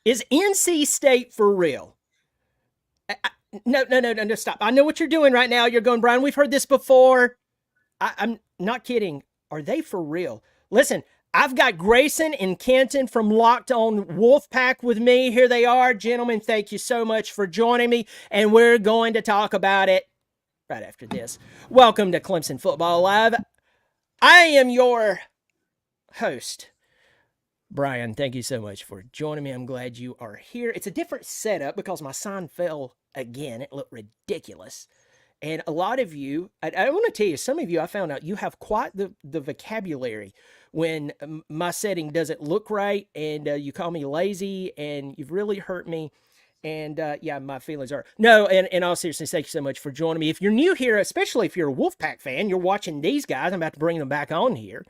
Is NC State for real? No, stop. I know what you're doing right now. You're going, Brian, we've heard this before. I'm not kidding. Are they for real? Listen, I've got Grayson and Kenton from Locked On Wolfpack with me. Here they are. Gentlemen, thank you so much for joining me, and we're going to talk about it right after this. Welcome to Clemson Football Live. I am your host, Brian. Thank you so much for joining me. I'm glad you are here. It's a different setup because my sign fell again. It looked ridiculous. And a lot of you, I want to tell you, some of you, I found out you have quite the vocabulary when my setting doesn't look right, and you call me lazy, and you've really hurt me. And yeah, my feelings are. No, and in all seriousness, thank you so much for joining me. If you're new here, especially if you're a Wolfpack fan, you're watching these guys. I'm about to bring them back on here.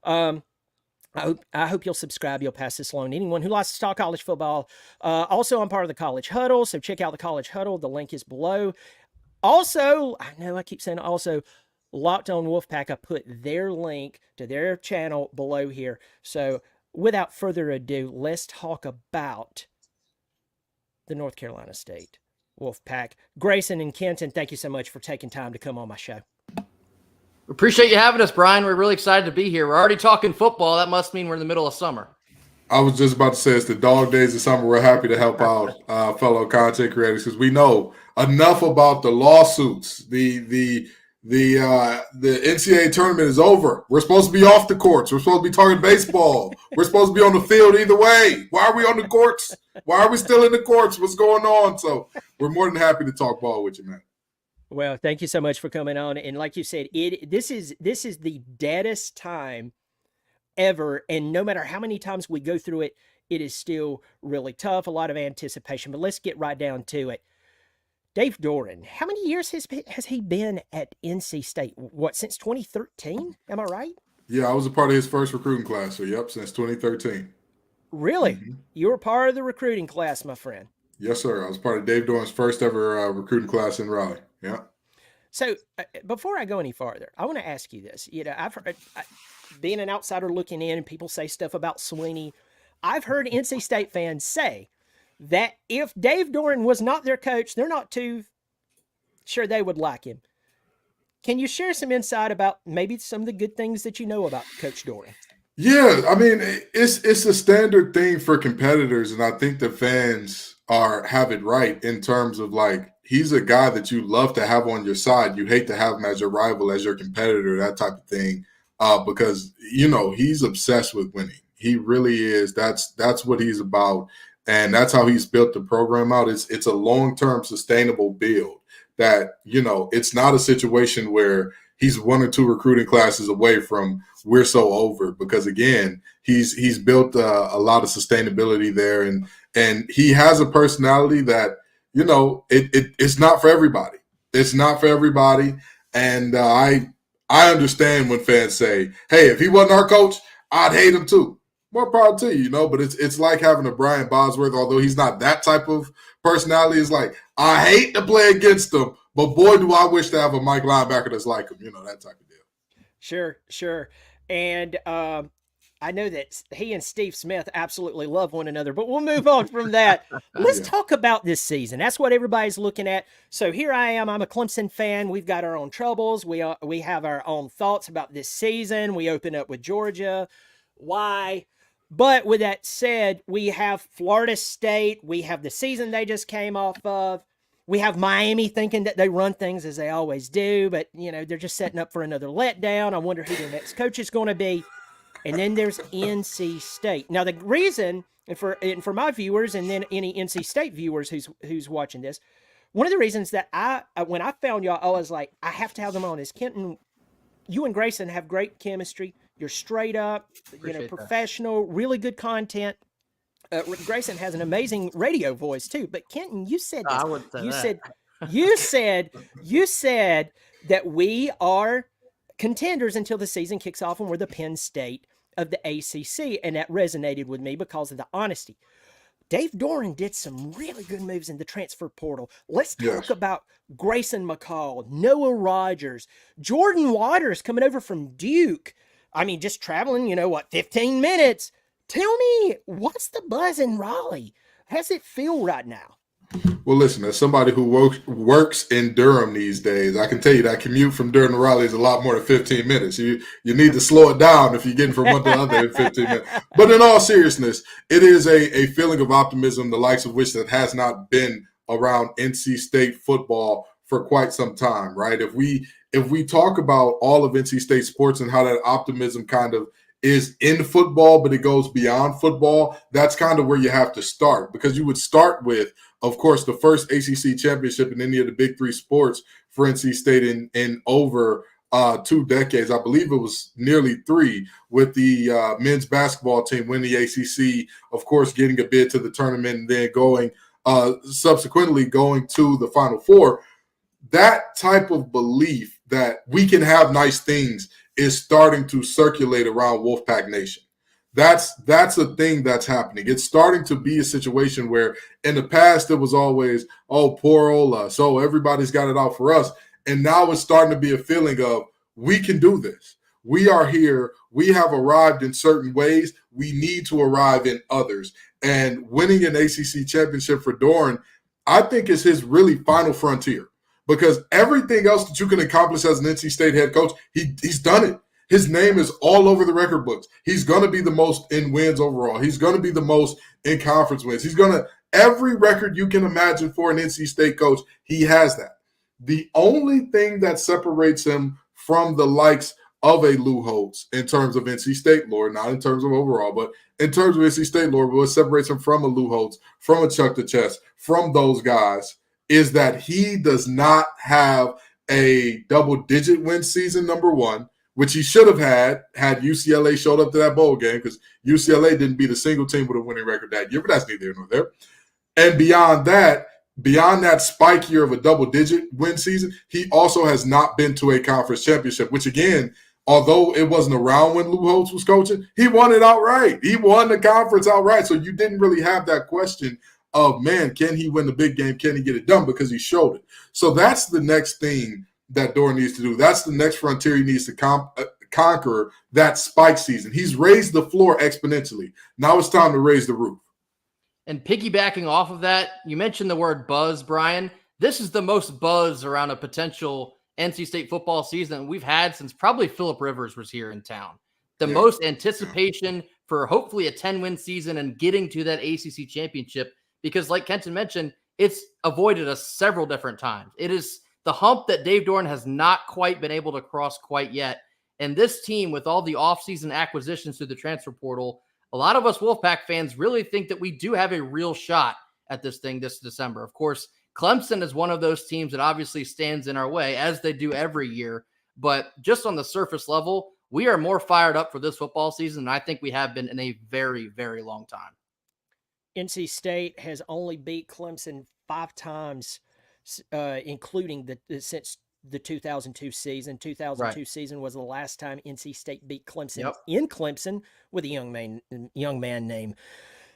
I hope you'll subscribe. You'll pass this along to anyone who likes to talk college football. Also, I'm part of the College Huddle, so check out the College Huddle. The link is below. Also, I know I keep saying also, Locked On Wolfpack, I put their link to their channel below here. So without further ado, let's talk about the North Carolina State Wolfpack. Grayson and Kenton, thank you so much for taking time to come on my show. Appreciate you having us, Brian. We're really excited to be here. We're already talking football. That must mean we're in the middle of summer. I was just about to say it's the dog days of summer. We're happy to help out fellow content creators because we know enough about the lawsuits. The NCAA tournament is over. We're supposed to be off the courts. We're supposed to be talking baseball. We're supposed to be on the field either way. Why are we on the courts? Why are we still in the courts? What's going on? So we're more than happy to talk ball with you, man. Well, thank you so much for coming on. And like you said, this is the deadest time ever. And no matter how many times we go through it, it is still really tough. A lot of anticipation. But let's get right down to it. Dave Doeren, how many years has he been at NC State? What, since 2013? Am I right? Yeah, I was a part of his first recruiting class. So, yep, since 2013. Really? Mm-hmm. You were part of the recruiting class, my friend. Yes, sir. I was part of Dave Doeren's first ever recruiting class in Raleigh. Yeah. So before I go any farther, I want to ask you this. You know, I've heard, being an outsider looking in, and people say stuff about Sweeney. I've heard NC State fans say that if Dave Doeren was not their coach, they're not too sure they would like him. Can you share some insight about maybe some of the good things that you know about Coach Doeren? Yeah, I mean, it's a standard thing for competitors, and I think the fans have it right in terms of, like, he's a guy that you love to have on your side. You hate to have him as your rival, as your competitor, that type of thing, because, you know, he's obsessed with winning. He really is. That's what he's about, and that's how he's built the program out. It's a long-term sustainable build that, you know, it's not a situation where he's one or two recruiting classes away from we're so over, because, again, he's built a lot of sustainability there, and he has a personality that, you know, it's not for everybody. It's not for everybody. And I understand when fans say, hey, if he wasn't our coach, I'd hate him too. More power to you, you know, but it's like having a Brian Bosworth, although he's not that type of personality. It's like, I hate to play against him, but boy, do I wish to have a Mike linebacker that's like him, you know, that type of deal. Sure. And I know that he and Steve Smith absolutely love one another, but we'll move on from that. Let's talk about this season. That's what everybody's looking at. So here I am. I'm a Clemson fan. We've got our own troubles. We have our own thoughts about this season. We open up with Georgia. Why? But with that said, we have Florida State. We have the season they just came off of. We have Miami thinking that they run things as they always do, but, you know, they're just setting up for another letdown. I wonder who their next coach is going to be. And then there's NC State. Now, the reason, and for my viewers and then any NC State viewers who's watching this, one of the reasons that when I found y'all, I was like, I have to have them on is Kenton, you and Grayson have great chemistry. You're straight up, professional, really good content. Grayson has an amazing radio voice too. But Kenton, you said this. I would say you said that we are contenders until the season kicks off, and we're the Penn State of the ACC, and that resonated with me because of the honesty. Dave Doeren did some really good moves in the transfer portal. Let's talk about Grayson McCall, Noah Rogers, Jordan Waters coming over from Duke. I mean, just traveling, 15 minutes. Tell me, what's the buzz in Raleigh How's it feel right now? Well, listen, as somebody who works in Durham these days, I can tell you that commute from Durham to Raleigh is a lot more than 15 minutes. You need to slow it down if you're getting from one to the other in 15 minutes. But in all seriousness, it is a feeling of optimism, the likes of which that has not been around NC State football for quite some time, right? If we talk about all of NC State sports and how that optimism kind of is in football, but it goes beyond football, that's kind of where you have to start, because you would start with, of course, the first ACC championship in any of the big three sports for NC State in over 2 decades. I believe it was nearly 3, with the men's basketball team winning the ACC, of course, getting a bid to the tournament and then going subsequently going to the Final Four. That type of belief that we can have nice things is starting to circulate around Wolfpack Nation. That's a thing that's happening. It's starting to be a situation where in the past it was always, oh, poor old us, so everybody's got it out for us. And now it's starting to be a feeling of, we can do this. We are here. We have arrived in certain ways. We need to arrive in others. And winning an ACC championship for Doeren, I think, is his really final frontier, because everything else that you can accomplish as an NC State head coach, he's done it. His name is all over the record books. He's going to be the most in wins overall. He's going to be the most in conference wins. Every record you can imagine for an NC State coach, he has that. The only thing that separates him from the likes of a Lou Holtz in terms of NC State lore, not in terms of overall, but in terms of NC State lore, what separates him from a Lou Holtz, from a Chuck the Chess, from those guys, is that he does not have a double-digit win season, number one, which he should have had UCLA showed up to that bowl game, because UCLA didn't beat a single team with a winning record that year, but that's neither here nor there. And beyond that spike year of a double-digit win season, he also has not been to a conference championship, which, again, although it wasn't around when Lou Holtz was coaching, he won it outright. He won the conference outright, so you didn't really have that question of, man, can he win the big game? Can he get it done? Because he showed it. So that's the next thing that Doeren needs to do. That's the next frontier he needs to conquer, that spike season. He's raised the floor exponentially. Now it's time to raise the roof. And piggybacking off of that, you mentioned the word buzz, Brian. This is the most buzz around a potential NC State football season we've had since probably Phillip Rivers was here in town. The most anticipation for hopefully a 10-win season and getting to that ACC championship, because like Kenton mentioned, it's avoided us several different times. It is the hump that Dave Doeren has not quite been able to cross quite yet. And this team, with all the offseason acquisitions through the transfer portal, a lot of us Wolfpack fans really think that we do have a real shot at this thing this December. Of course, Clemson is one of those teams that obviously stands in our way, as they do every year. But just on the surface level, we are more fired up for this football season than I think we have been in a very, very long time. NC State has only beat Clemson 5 times, including since the 2002 season. 2002 season was the last time NC State beat Clemson in Clemson, with a young man named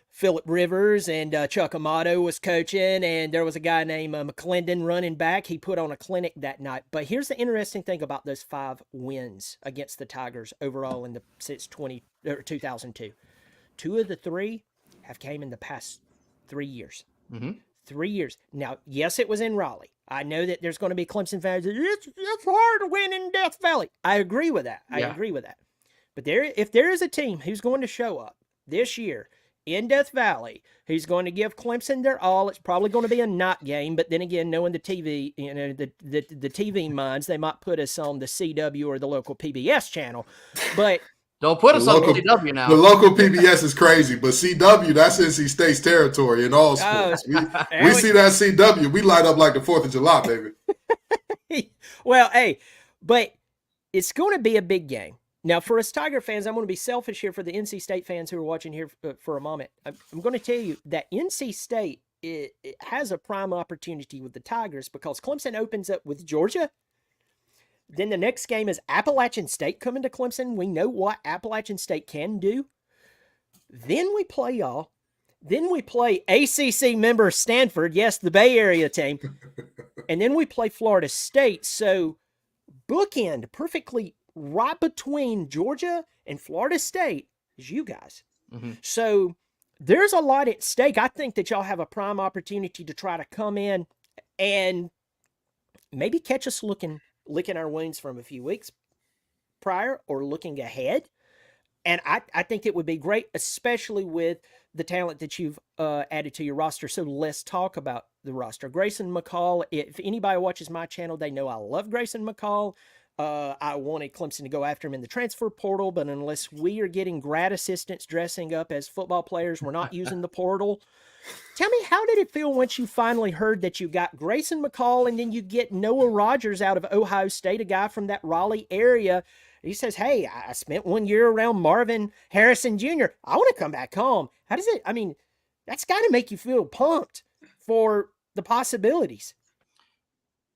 Phillip Rivers, and Chuck Amato was coaching, and there was a guy named McClendon running back. He put on a clinic that night. But here's the interesting thing about those 5 wins against the Tigers overall since 2002. 2 of the 3 have came in the past 3 years. 3 years. Now, yes, it was in Raleigh. I know that there's going to be Clemson fans. It's hard to win in Death Valley. I agree with that. But if there is a team who's going to show up this year in Death Valley, who's going to give Clemson their all, it's probably going to be a night game. But then again, knowing the TV, the TV minds, they might put us on the CW or the local PBS channel. But don't put us on CW now. The local PBS is crazy, but CW, that's NC State's territory in all sports. We see that CW, we light up like the 4th of July, baby. Well, hey, but it's going to be a big game. Now, for us Tiger fans, I'm going to be selfish here for the NC State fans who are watching here for a moment. I'm going to tell you that NC State it has a prime opportunity with the Tigers, because Clemson opens up with Georgia. Then the next game is Appalachian State coming to Clemson. We know what Appalachian State can do. Then we play y'all. Then we play ACC member Stanford. Yes, the Bay Area team. And then we play Florida State. So bookend perfectly right between Georgia and Florida State is you guys. So there's a lot at stake. I think that y'all have a prime opportunity to try to come in and maybe catch us licking our wounds from a few weeks prior or looking ahead. And I think it would be great, especially with the talent that you've added to your roster. So let's talk about the roster. Grayson McCall, if anybody watches my channel, they know I love Grayson McCall. I wanted Clemson to go after him in the transfer portal, but unless we are getting grad assistants dressing up as football players, we're not using the portal. Tell me, how did it feel once you finally heard that you got Grayson McCall and then you get Noah Rogers out of Ohio State, a guy from that Raleigh area? He says, hey, I spent 1 year around Marvin Harrison Jr. I want to come back home. How does it, I mean, that's got to make you feel pumped for the possibilities.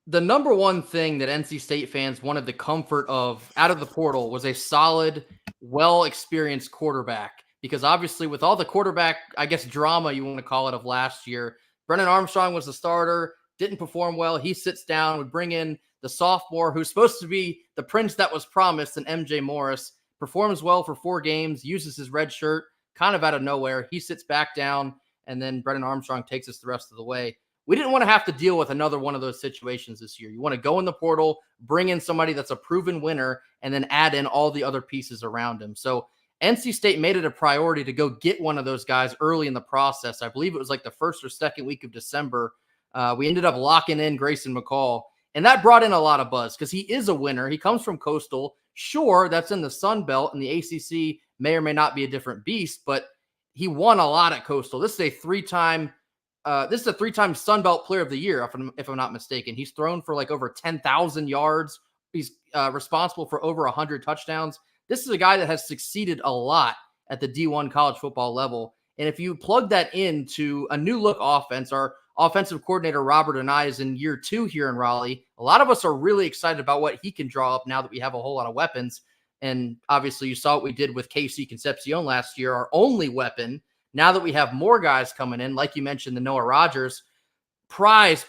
The number one thing that NC State fans wanted the comfort of out of the portal was a solid, well-experienced quarterback. Because obviously with all the quarterback, I guess, drama you want to call it of last year, Brennan Armstrong was the starter, didn't perform well. He sits down, would bring in the sophomore who's supposed to be the prince that was promised, and MJ Morris, performs well for 4 games, uses his red shirt kind of out of nowhere. He sits back down, and then Brennan Armstrong takes us the rest of the way. We didn't want to have to deal with another one of those situations this year. You want to go in the portal, bring in somebody that's a proven winner, and then add in all the other pieces around him. So NC State made it a priority to go get one of those guys early in the process. I believe it was like the first or second week of December. We ended up locking in Grayson McCall, and that brought in a lot of buzz because he is a winner. He comes from Coastal. Sure, that's in the Sun Belt, and the ACC may or may not be a different beast, but he won a lot at Coastal. This is a three-time Sun Belt Player of the Year, if I'm not mistaken. He's thrown for like over 10,000 yards. He's responsible for over 100 touchdowns. This is a guy that has succeeded a lot at the D1 college football level. And if you plug that into a new look offense, our offensive coordinator, Robert, and I is in year 2 here in Raleigh. A lot of us are really excited about what he can draw up now that we have a whole lot of weapons. And obviously you saw what we did with KC Concepcion last year, our only weapon. Now that we have more guys coming in, like you mentioned, the Noah Rogers, prize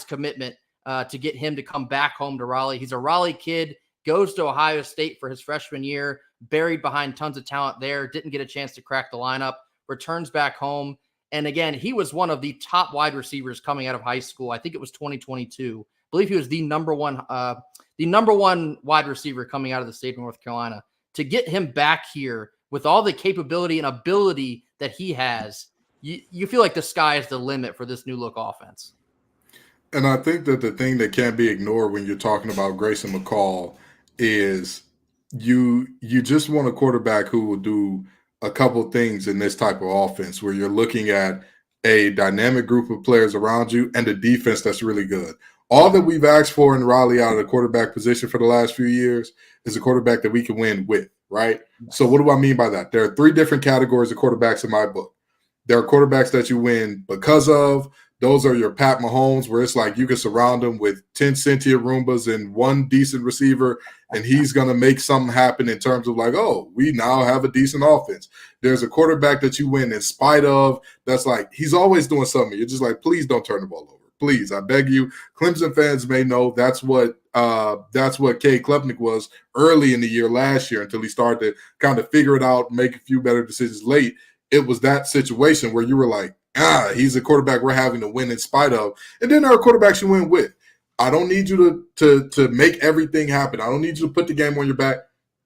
commitment to get him to come back home to Raleigh. He's a Raleigh kid, goes to Ohio State for his freshman year, buried behind tons of talent there, didn't get a chance to crack the lineup, returns back home. And again, he was one of the top wide receivers coming out of high school. I think it was 2022. I believe he was the number one wide receiver coming out of the state of North Carolina. To get him back here with all the capability and ability that he has, you feel like the sky is the limit for this new look offense. And I think that the thing that can't be ignored when you're talking about Grayson McCall is you just want a quarterback who will do a couple things in this type of offense where you're looking at a dynamic group of players around you and a defense that's really good. All that we've asked for in Raleigh out of the quarterback position for the last few years is a quarterback that we can win with, right? So what do I mean by that? There are 3 different categories of quarterbacks in my book. There are quarterbacks that you win because of. Those are your Pat Mahomes, where it's like you can surround him with 10 Cynthia Roombas and 1 decent receiver, and he's going to make something happen in terms of like, oh, we now have a decent offense. There's a quarterback that you win in spite of. That's like, he's always doing something. You're just like, please don't turn the ball over. Please, I beg you. Clemson fans may know that's what Kay Klubnik was early in the year last year until he started to kind of figure it out, make a few better decisions late. It was that situation where you were like, he's a quarterback we're having to win in spite of. And then there are quarterbacks you win with. I don't need you to make everything happen. I don't need you to put the game on your back.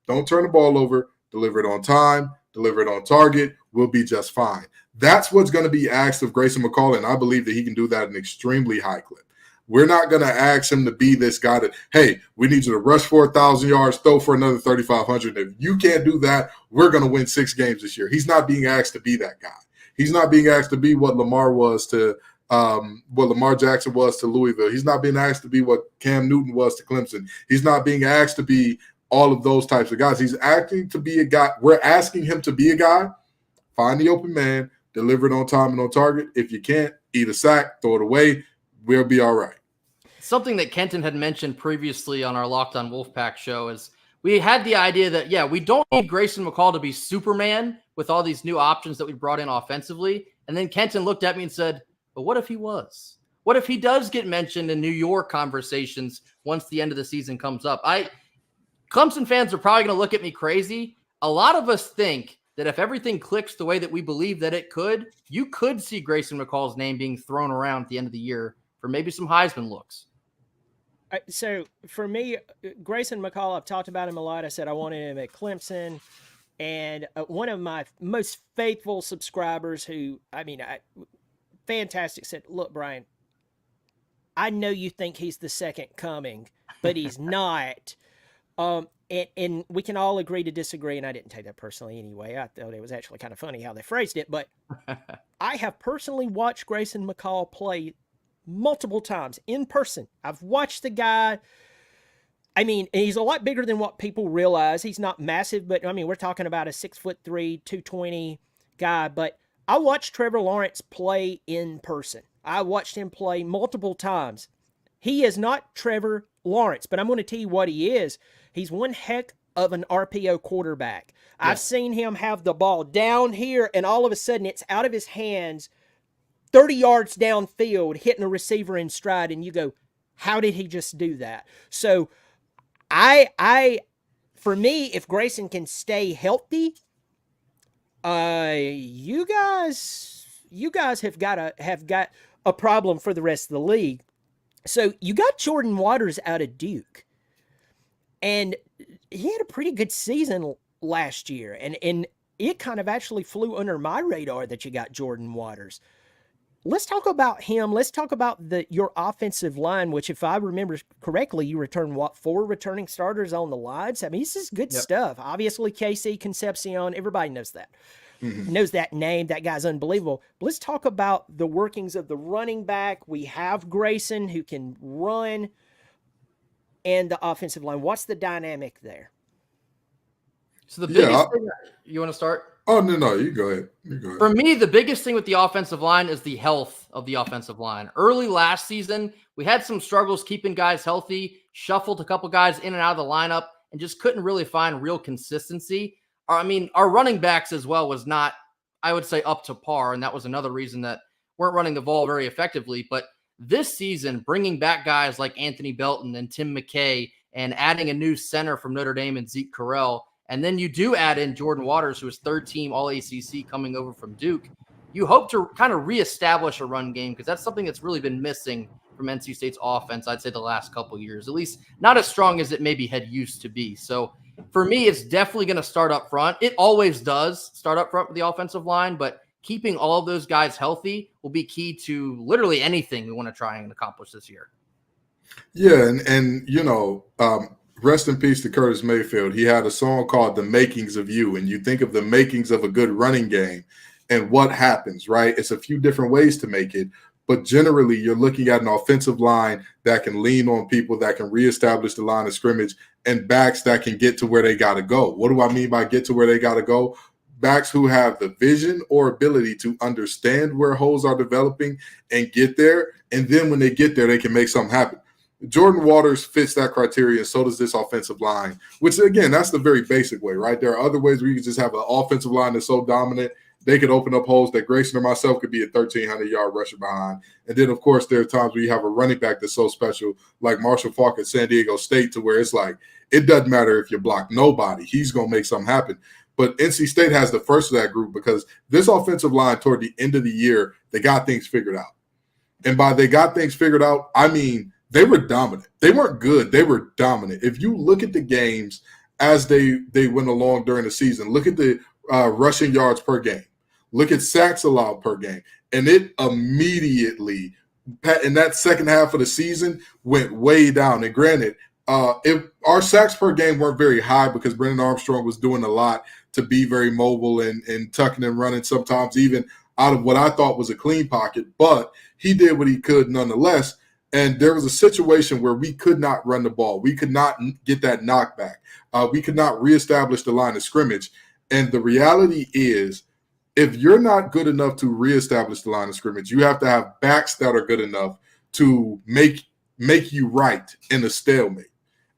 Don't turn the ball over. Deliver it on time. Deliver it on target. We'll be just fine. That's what's going to be asked of Grayson McCall, and I believe that he can do that at an extremely high clip. We're not going to ask him to be this guy that, hey, we need you to rush for 1,000 yards, throw for another 3,500. If you can't do that, we're going to win 6 games this year. He's not being asked to be that guy. He's not being asked to be what Lamar Jackson was to Louisville. He's not being asked to be what Cam Newton was to Clemson. He's not being asked to be all of those types of guys. He's acting to be a guy. We're asking him to be a guy. Find the open man, deliver it on time and on target. If you can't, eat a sack, throw it away. We'll be all right. Something that Kenton had mentioned previously on our Locked on Wolfpack show is we had the idea that, yeah, we don't need Grayson McCall to be Superman with all these new options that we brought in offensively. And then Kenton looked at me and said, but what if he was? What if he does get mentioned in New York conversations once the end of the season comes up? Clemson fans are probably going to look at me crazy. A lot of us think that if everything clicks the way that we believe that it could, you could see Grayson McCall's name being thrown around at the end of the year for maybe some Heisman looks. So for me, Grayson McCall, I've talked about him a lot. I said I wanted him at Clemson. And one of my most faithful subscribers fantastic, said, look, Brian, I know you think he's the second coming, but he's not. And we can all agree to disagree, and I didn't take that personally anyway. I thought it was actually kind of funny how they phrased it, but I have personally watched Grayson McCall play multiple times in person. I've watched the guy. I mean, he's a lot bigger than what people realize. He's not massive, but I mean, we're talking about a 6'3", 220 guy. But I watched Trevor Lawrence play in person. I watched him play multiple times. He is not Trevor Lawrence, but I'm going to tell you what he is. He's one heck of an RPO quarterback. Yeah. I've seen him have the ball down here, and all of a sudden it's out of his hands 30 yards downfield, hitting a receiver in stride, and you go, how did he just do that? So for me, if Grayson can stay healthy, you guys have got a problem for the rest of the league. So you got Jordan Waters out of Duke, and he had a pretty good season last year, and it kind of actually flew under my radar that you got Jordan Waters. Let's talk about him. Let's talk about your offensive line, which, if I remember correctly, you returned 4 returning starters on the lines. I mean, this is good stuff. Obviously, KC Concepcion, everybody knows that. Knows that name. That guy's unbelievable. But let's talk about the workings of the running back. We have Grayson, who can run, and the offensive line. What's the dynamic there? So the biggest thing, you want to start? Oh, no, you go ahead. For me, the biggest thing with the offensive line is the health of the offensive line. Early last season, we had some struggles keeping guys healthy, shuffled a couple guys in and out of the lineup, and just couldn't really find real consistency. I mean, our running backs as well was not, I would say, up to par, and that was another reason that weren't running the ball very effectively. But this season, bringing back guys like Anthony Belton and Tim McKay and adding a new center from Notre Dame and Zeke Correll, and then you do add in Jordan Waters, who is third-team All-ACC coming over from Duke, you hope to kind of reestablish a run game, because that's something that's really been missing from NC State's offense, I'd say, the last couple of years. At least not as strong as it maybe had used to be. So for me, it's definitely going to start up front. It always does start up front with the offensive line, but keeping all of those guys healthy will be key to literally anything we want to try and accomplish this year. Yeah, and you know, rest in peace to Curtis Mayfield. He had a song called The Makings of You, and you think of the makings of a good running game and what happens, right? It's a few different ways to make it, but generally you're looking at an offensive line that can lean on people, that can reestablish the line of scrimmage, and backs that can get to where they got to go. What do I mean by get to where they got to go? Backs who have the vision or ability to understand where holes are developing and get there, and then when they get there, they can make something happen. Jordan Waters fits that criteria, and so does this offensive line, which, again, that's the very basic way, right? There are other ways where you can just have an offensive line that's so dominant, they could open up holes that Grayson or myself could be a 1,300-yard rusher behind. And then, of course, there are times where you have a running back that's so special, like Marshall Faulk at San Diego State, to where it's like, it doesn't matter if you block nobody. He's going to make something happen. But NC State has the first of that group, because this offensive line toward the end of the year, they got things figured out. And by they got things figured out, I mean they were dominant. They weren't good. They were dominant. If you look at the games as they went along during the season, look at the rushing yards per game. Look at sacks allowed per game. And it immediately, in that second half of the season, went way down. And granted, if our sacks per game weren't very high, because Brennan Armstrong was doing a lot to be very mobile and tucking and running, sometimes even out of what I thought was a clean pocket, but he did what he could nonetheless. And there was a situation where we could not run the ball. We could not get that knockback. We could not reestablish the line of scrimmage. And the reality is, if you're not good enough to reestablish the line of scrimmage, you have to have backs that are good enough to make you right in a stalemate.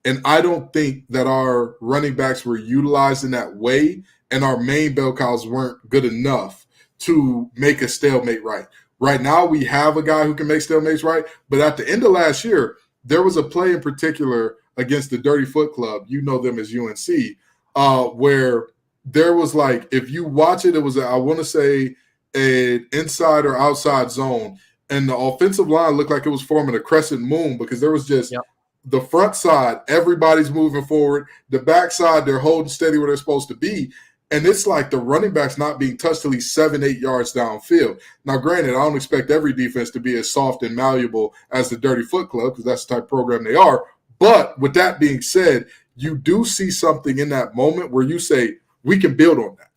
And I don't think that our running backs were utilized in that way, and our main bell cows weren't good enough to make a stalemate right. Right now, we have a guy who can make stalemates right, but at the end of last year, there was a play in particular against the Dirty Foot Club, you know them as UNC, where there was like, if you watch it, it was, I want to say, an inside or outside zone. And the offensive line looked like it was forming a crescent moon because there was just the front side, everybody's moving forward. The back side, they're holding steady where they're supposed to be. And it's like the running back's not being touched till he's 7-8 yards downfield. Now, granted, I don't expect every defense to be as soft and malleable as the Dirty Foot Club because that's the type of program they are. But with that being said, you do see something in that moment where you say, we can build on that.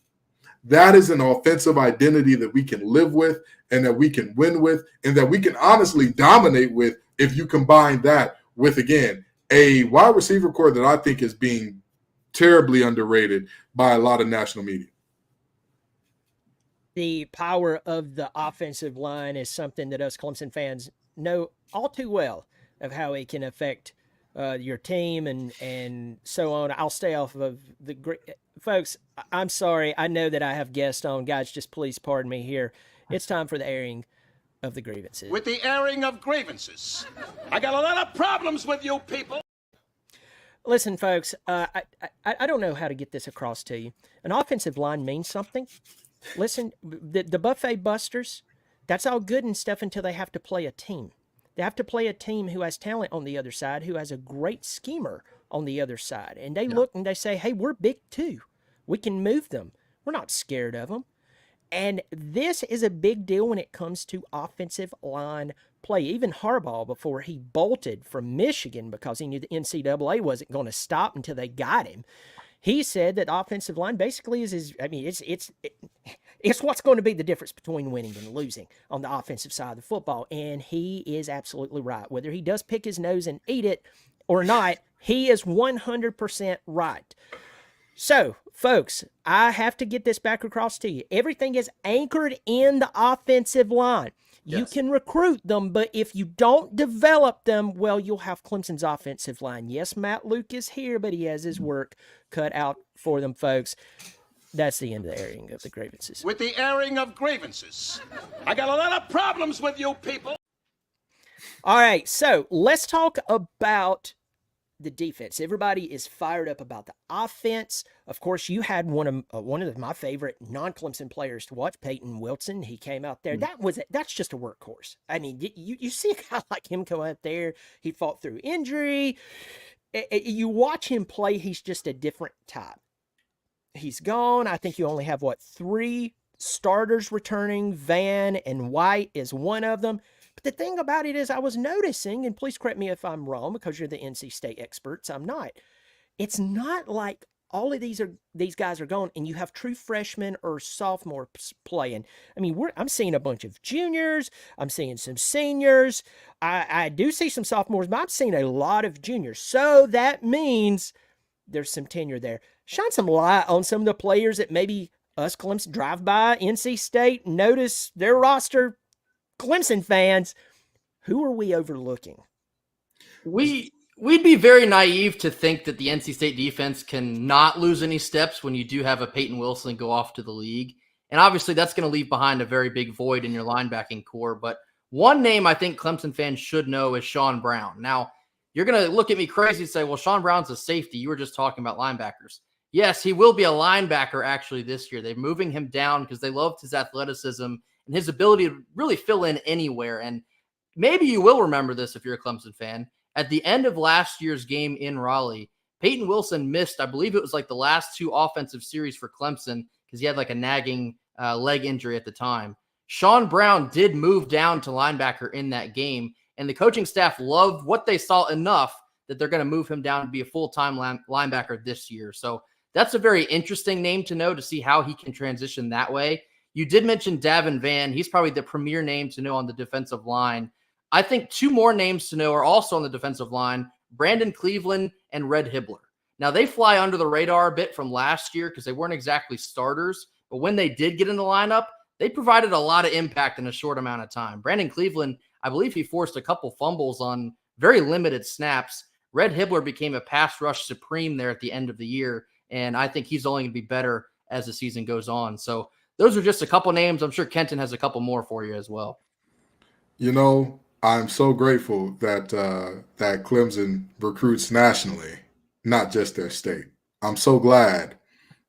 That is an offensive identity that we can live with and that we can win with and that we can honestly dominate with if you combine that with, again, a wide receiver core that I think is being terribly underrated by a lot of national media. The power of the offensive line is something that us Clemson fans know all too well of how it can affect your team and so on. I'll stay off of the folks. I'm sorry. I know that I have guests on. Guys, just please pardon me here. It's time for the airing of the grievances. With the airing of grievances. I got a lot of problems with you people. Listen, folks, I don't know how to get this across to you. An offensive line means something. Listen, the buffet busters, that's all good and stuff until they have to play a team. They have to play a team who has talent on the other side, who has a great schemer on the other side. And they look and they say, hey, we're big too. We can move them. We're not scared of them. And this is a big deal when it comes to offensive line play. Even Harbaugh, before he bolted from Michigan because he knew the NCAA wasn't going to stop until they got him, he said that offensive line basically is it's what's going to be the difference between winning and losing on the offensive side of the football. And he is absolutely right. Whether he does pick his nose and eat it or not, he is 100% right. So, folks, I have to get this back across to you. Everything is anchored in the offensive line. You can recruit them, but if you don't develop them, well, you'll have Clemson's offensive line. Yes, Matt Luke is here, but he has his work cut out for them, folks. That's the end of the airing of the grievances. With the airing of grievances. I got a lot of problems with you people. All right, so let's talk about the defense. Everybody is fired up about the offense. Of course, you had one of my favorite non-Clemson players to watch, Peyton Wilson. He came out there. That's just a workhorse. I mean, you see a guy like him come out there. He fought through injury. You watch him play. He's just a different type. He's gone. I think you only have 3 starters returning. Van and White is one of them. But the thing about it is I was noticing, and please correct me if I'm wrong because you're the NC State experts, I'm not. It's not like all of these guys are gone and you have true freshmen or sophomores playing. I mean, I'm seeing a bunch of juniors. I'm seeing some seniors. I do see some sophomores, but I'm seeing a lot of juniors. So that means there's some tenure there. Shine some light on some of the players that maybe us Clemson drive by NC State, notice their roster. Clemson fans, who are we overlooking? We'd be very naive to think that the NC State defense can not lose any steps when you do have a Peyton Wilson go off to the league. And obviously that's going to leave behind a very big void in your linebacking core. But one name I think Clemson fans should know is Sean Brown. Now, you're going to look at me crazy and say, well, Sean Brown's a safety. You were just talking about linebackers. Yes, he will be a linebacker actually this year. They're moving him down because they loved his athleticism and his ability to really fill in anywhere. And maybe you will remember this if you're a Clemson fan. At the end of last year's game in Raleigh, Peyton Wilson missed, I believe it was like the last 2 offensive series for Clemson because he had like a nagging leg injury at the time. Sean Brown did move down to linebacker in that game, and the coaching staff loved what they saw enough that they're going to move him down to be a full-time linebacker this year. So that's a very interesting name to know to see how he can transition that way. You did mention Davin Van. He's probably the premier name to know on the defensive line. I think 2 more names to know are also on the defensive line, Brandon Cleveland and Red Hibbler. Now, they fly under the radar a bit from last year because they weren't exactly starters, but when they did get in the lineup, they provided a lot of impact in a short amount of time. Brandon Cleveland, I believe he forced a couple fumbles on very limited snaps. Red Hibbler became a pass rush supreme there at the end of the year, and I think he's only going to be better as the season goes on. So those are just a couple names. I'm sure Kenton has a couple more for you as well. You know, I'm so grateful that that Clemson recruits nationally, not just their state. I'm so glad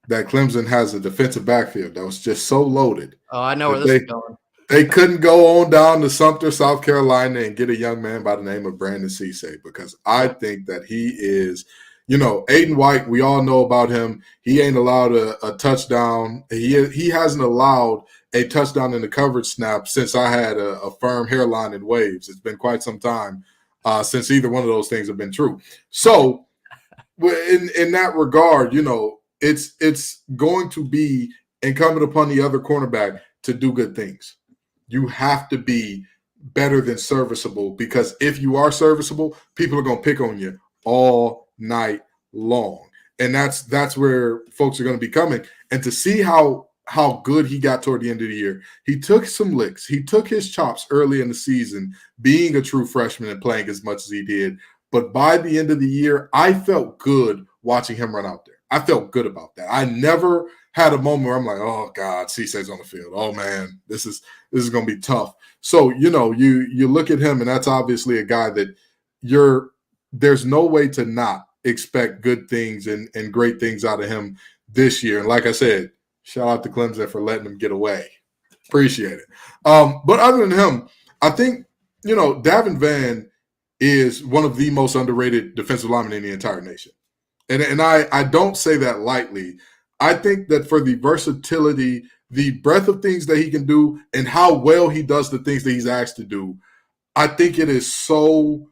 that Clemson has a defensive backfield that was just so loaded Oh, I know where that this is going. they couldn't go on down to Sumter, South Carolina, and get a young man by the name of Brandon Cisse, because I think that he is, Aiden White, we all know about him. He ain't allowed a touchdown. He hasn't allowed a touchdown in the coverage snap since I had a firm hairline and waves. It's been quite some time since either one of those things have been true. So in that regard, it's going to be incumbent upon the other cornerback to do good things. You have to be better than serviceable, because if you are serviceable, people are going to pick on you all night long. And that's where folks are going to be coming. And to see how good he got toward the end of the year, he took some licks. He took his chops early in the season, being a true freshman and playing as much as he did. But by the end of the year, I felt good watching him run out there. I felt good about that. I never had a moment where I'm like, oh God, Cisse's on the field. Oh man, this is going to be tough. So, you look at him, and that's obviously a guy that there's no way to not expect good things and great things out of him this year. And like I said, shout out to Clemson for letting him get away. Appreciate it. But other than him, I think, Davin Van is one of the most underrated defensive linemen in the entire nation. And I don't say that lightly. I think that for the versatility, the breadth of things that he can do, and how well he does the things that he's asked to do, I think it's so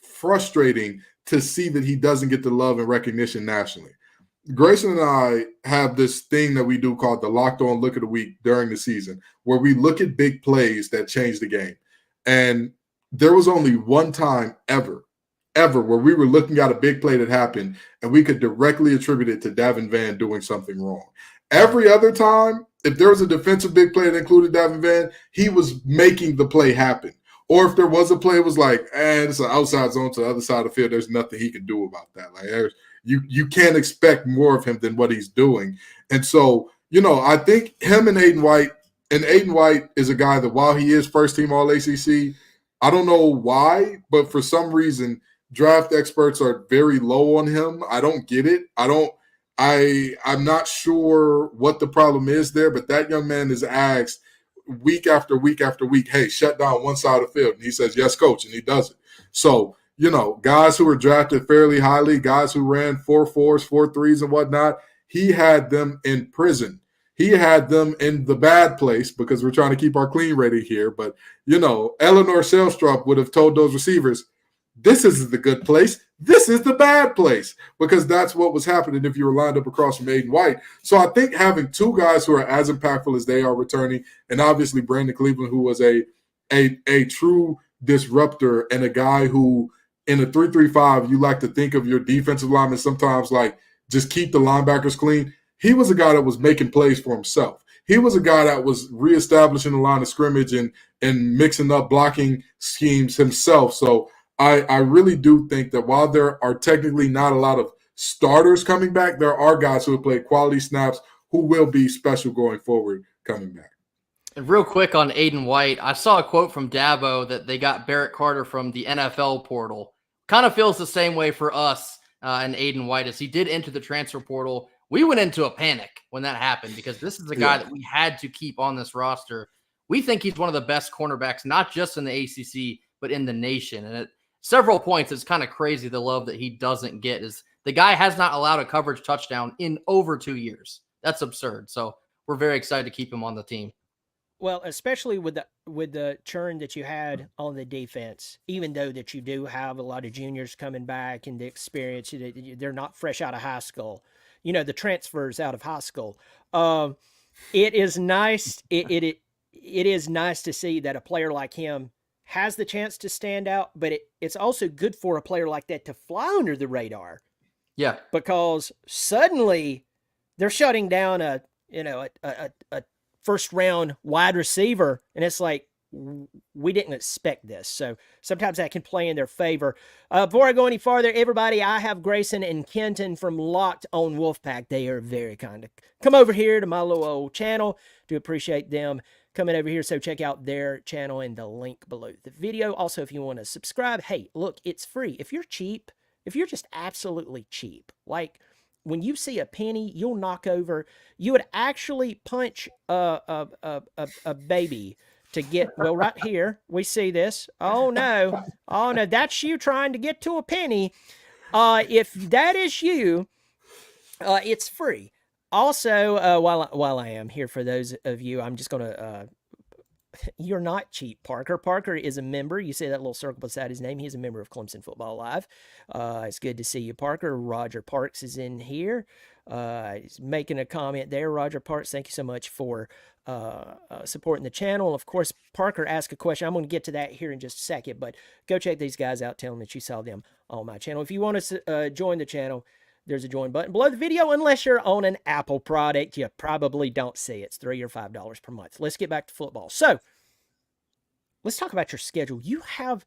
frustrating to see that he doesn't get the love and recognition nationally. Grayson and I have this thing that we do called the Locked On Look of the Week during the season, where we look at big plays that change the game. And there was only one time ever where we were looking at a big play that happened and we could directly attribute it to Davin Van doing something wrong. Every other time, if there was a defensive big play that included Davin Van, he was making the play happen. Or if there was a play, it was like, it's an outside zone to the other side of the field. There's nothing he can do about that. Like, you can't expect more of him than what he's doing. And so, I think him and Aiden White is a guy that, while he is first team All ACC, I don't know why, but for some reason, draft experts are very low on him. I don't get it. I'm not sure what the problem is there, but that young man is asked week after week after week, hey, shut down one side of the field. And he says, yes, coach, and he does it. So, guys who were drafted fairly highly, guys who ran 4.4s, 4.3s and whatnot, he had them in prison. He had them in the bad place, because we're trying to keep our clean rating here. But, Eleanor Selstrup would have told those receivers, this is the good place. This is the bad place, because that's what was happening if you were lined up across from Aiden White. So I think having two guys who are as impactful as they are returning, and obviously Brandon Cleveland, who was a true disruptor, and a guy who in a 3-3-5, you like to think of your defensive linemen sometimes like just keep the linebackers clean. He was a guy that was making plays for himself. He was a guy that was reestablishing the line of scrimmage and mixing up blocking schemes himself. So I really do think that while there are technically not a lot of starters coming back, there are guys who have played quality snaps who will be special going forward coming back. And real quick on Aiden White, I saw a quote from Dabo that they got Barrett Carter from the NFL portal. Kind of feels the same way for us and Aiden White, as he did enter the transfer portal. We went into a panic when that happened, because this is a guy that we had to keep on this roster. We think he's one of the best cornerbacks, not just in the ACC, but in the nation. And at several points, it's kind of crazy the love that he doesn't get. Is the guy has not allowed a coverage touchdown in over 2 years. That's absurd. So we're very excited to keep him on the team. Well, especially with the churn that you had on the defense, even though that you do have a lot of juniors coming back and the experience, they're not fresh out of high school, the transfers out of high school. It is nice. It is nice to see that a player like him has the chance to stand out, but it's also good for a player like that to fly under the radar. Yeah, because suddenly they're shutting down a first round wide receiver, and it's like, we didn't expect this. So sometimes that can play in their favor. Before I go any farther, everybody, I have Grayson and Kenton from Locked On Wolfpack. They are very kind to come over here to my little old channel. Do appreciate them coming over here. So check out their channel in the link below the video. Also, if you want to subscribe, hey, look, it's free. If you're cheap, if you're just absolutely cheap, like when you see a penny, you'll knock over. You would actually punch a baby to get, well, right here, we see this. Oh no, that's you trying to get to a penny. If that is you, it's free. Also, while I am here, for those of you, I'm just gonna you're not cheap, Parker. Parker is a member. You see that little circle beside his name. He's a member of Clemson Football Live. It's good to see you, Parker. Roger Parks is in here. He's making a comment there. Roger Parks, thank you so much for supporting the channel. Of course, Parker asked a question. I'm going to get to that here in just a second, but go check these guys out. Tell them that you saw them on my channel. If you want to join the channel, there's a join button below the video. Unless you're on an Apple product, you probably don't see it. It's $3 or $5 per month. Let's get back to football. So let's talk about your schedule. You have,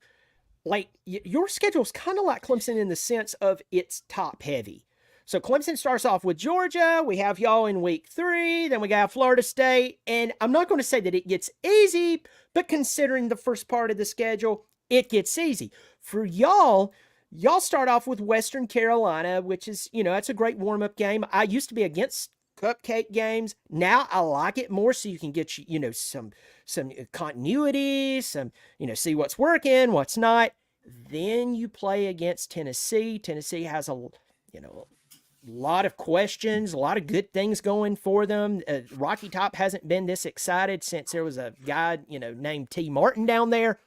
like, your schedule is kind of like Clemson in the sense of it's top heavy. So Clemson starts off with Georgia. We have y'all in week 3. Then we got Florida State. And I'm not going to say that it gets easy, but considering the first part of the schedule, it gets easy. For y'all start off with Western Carolina, which is, that's a great warm-up game. I used to be against cupcake games. Now I like it more, so you can get, some continuity, see what's working, what's not. Then you play against Tennessee. Tennessee has a lot of questions, a lot of good things going for them. Rocky Top hasn't been this excited since there was a guy, named T. Martin down there.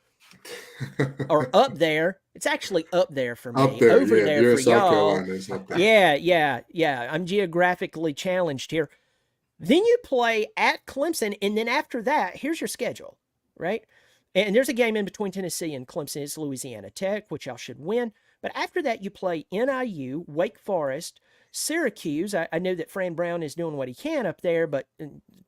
Or up there. It's actually up there for me. Up there, over yeah, there you're for South y'all. Carolina, it's up there. Yeah. I'm geographically challenged here. Then you play at Clemson, and then after that, here's your schedule, right? And there's a game in between Tennessee and Clemson. It's Louisiana Tech, which y'all should win. But after that, you play NIU, Wake Forest, Syracuse. I know that Fran Brown is doing what he can up there, but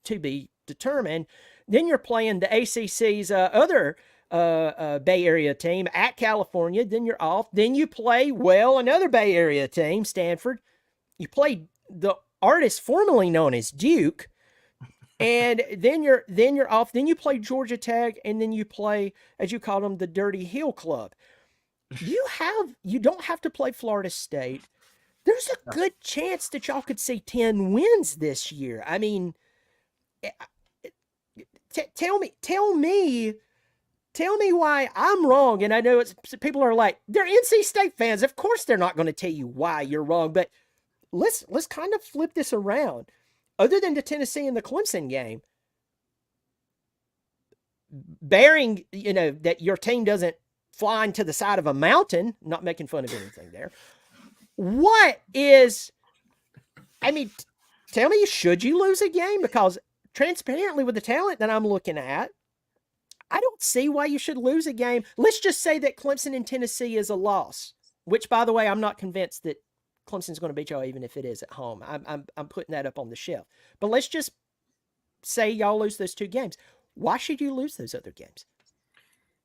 to be determined. Then you're playing the ACC's other Bay Area team at California. Then you're off. Then you play, another Bay Area team, Stanford. You play the artist formerly known as Duke, and then you're off. Then you play Georgia Tech, and then you play, as you call them, the Dirty Hill Club. You don't have to play Florida State. There's a good chance that y'all could see 10 wins this year. I mean, tell me why I'm wrong. And I know people are like, they're NC State fans. Of course they're not going to tell you why you're wrong, but let's kind of flip this around. Other than the Tennessee and the Clemson game, bearing, that your team doesn't fly into the side of a mountain, not making fun of anything there. Tell me, should you lose a game? Because transparently, with the talent that I'm looking at, I don't see why you should lose a game. Let's just say that Clemson and Tennessee is a loss, which, by the way, I'm not convinced that Clemson's going to beat y'all even if it is at home. I'm putting that up on the shelf. But let's just say y'all lose those 2 games. Why should you lose those other games?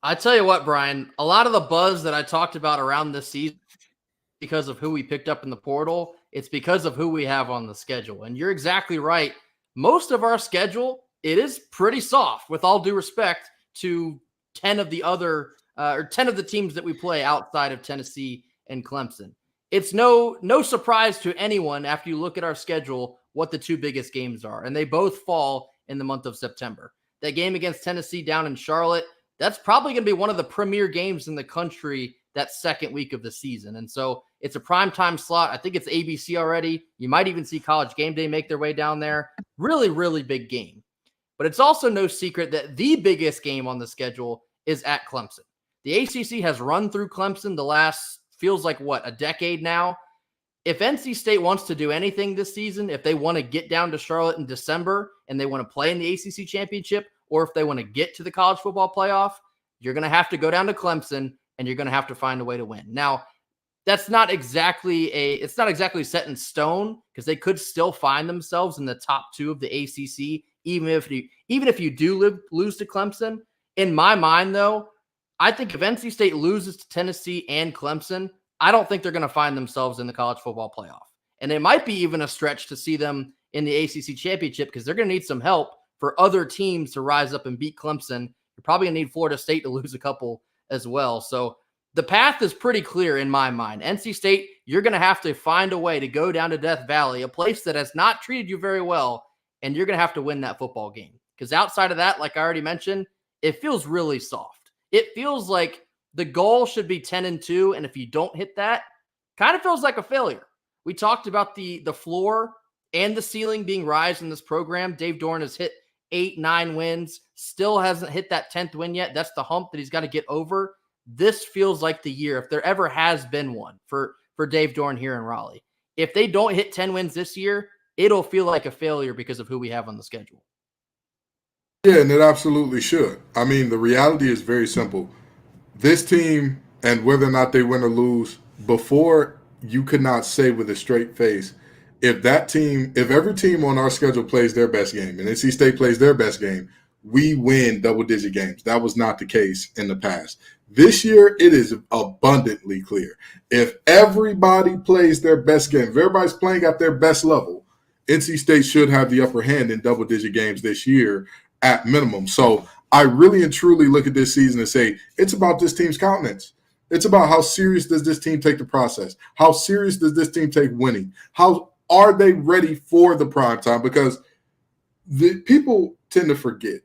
I tell you what, Brian, a lot of the buzz that I talked about around this season, because of who we picked up in the portal, it's because of who we have on the schedule. And you're exactly right. Most of our schedule, it is pretty soft, with all due respect to 10 of the other or 10 of the teams that we play outside of Tennessee and Clemson. It's no surprise to anyone after you look at our schedule what the 2 biggest games are, and they both fall in the month of September. That game against Tennessee down in Charlotte, that's probably going to be one of the premier games in the country that second week of the season. And so it's a primetime slot. I think it's ABC already. You might even see College Game Day make their way down there. Really, really big game. But it's also no secret that the biggest game on the schedule is at Clemson. The ACC has run through Clemson the last, feels like, a decade now. If NC State wants to do anything this season, if they want to get down to Charlotte in December and they want to play in the ACC championship, or if they want to get to the college football playoff, you're going to have to go down to Clemson and you're going to have to find a way to win. Now, it's not exactly set in stone, because they could still find themselves in the top 2 of the ACC, even if you do lose to Clemson. In my mind, though, I think if NC State loses to Tennessee and Clemson, I don't think they're going to find themselves in the college football playoff. And it might be even a stretch to see them in the ACC championship, because they're going to need some help for other teams to rise up and beat Clemson. You're probably going to need Florida State to lose a couple as well. So the path is pretty clear in my mind. NC State, you're going to have to find a way to go down to Death Valley, a place that has not treated you very well, and you're going to have to win that football game. Because outside of that, like I already mentioned, it feels really soft. It feels like the goal should be 10-2, and if you don't hit that, kind of feels like a failure. We talked about the floor and the ceiling being rise in this program. Dave Doeren has hit 8-9 wins, still hasn't hit that 10th win yet. That's the hump that he's got to get over. This feels like the year, if there ever has been one for Dave Doeren here in Raleigh. If they don't hit 10 wins this year, it'll feel like a failure because of who we have on the schedule. Yeah, and it absolutely should. I mean, the reality is very simple. This team, and whether or not they win or lose, before you could not say with a straight face, if every team on our schedule plays their best game and NC State plays their best game, we win double-digit games. That was not the case in the past. This year, it is abundantly clear. If everybody plays their best game, if everybody's playing at their best level, NC State should have the upper hand in double-digit games this year at minimum. So I really and truly look at this season and say, it's about this team's countenance. It's about how serious does this team take the process? How serious does this team take winning? How are they ready for the prime time? Because the people tend to forget.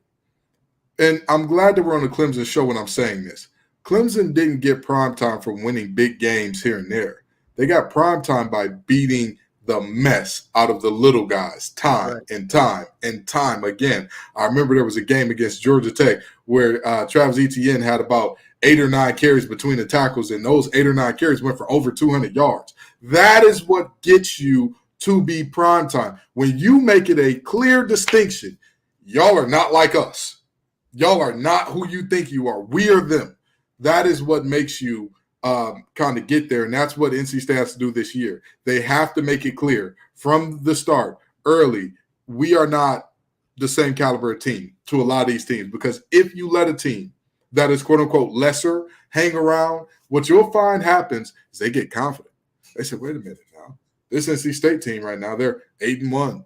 And I'm glad that we're on the Clemson show when I'm saying this. Clemson didn't get prime time from winning big games here and there. They got prime time by beating the mess out of the little guys time and time and time again. I remember there was a game against Georgia Tech where Travis Etienne had about 8 or 9 carries between the tackles, and those 8 or 9 carries went for over 200 yards. That is what gets you to be prime time. When you make it a clear distinction, y'all are not like us. Y'all are not who you think you are. We are them. That is what makes you kind of get there, and that's what NC State has to do this year. They have to make it clear from the start, early, we are not the same caliber of team to a lot of these teams, because if you let a team that is quote-unquote lesser hang around, what you'll find happens is they get confident. They say, wait a minute now. This NC State team right now, they're 8-1,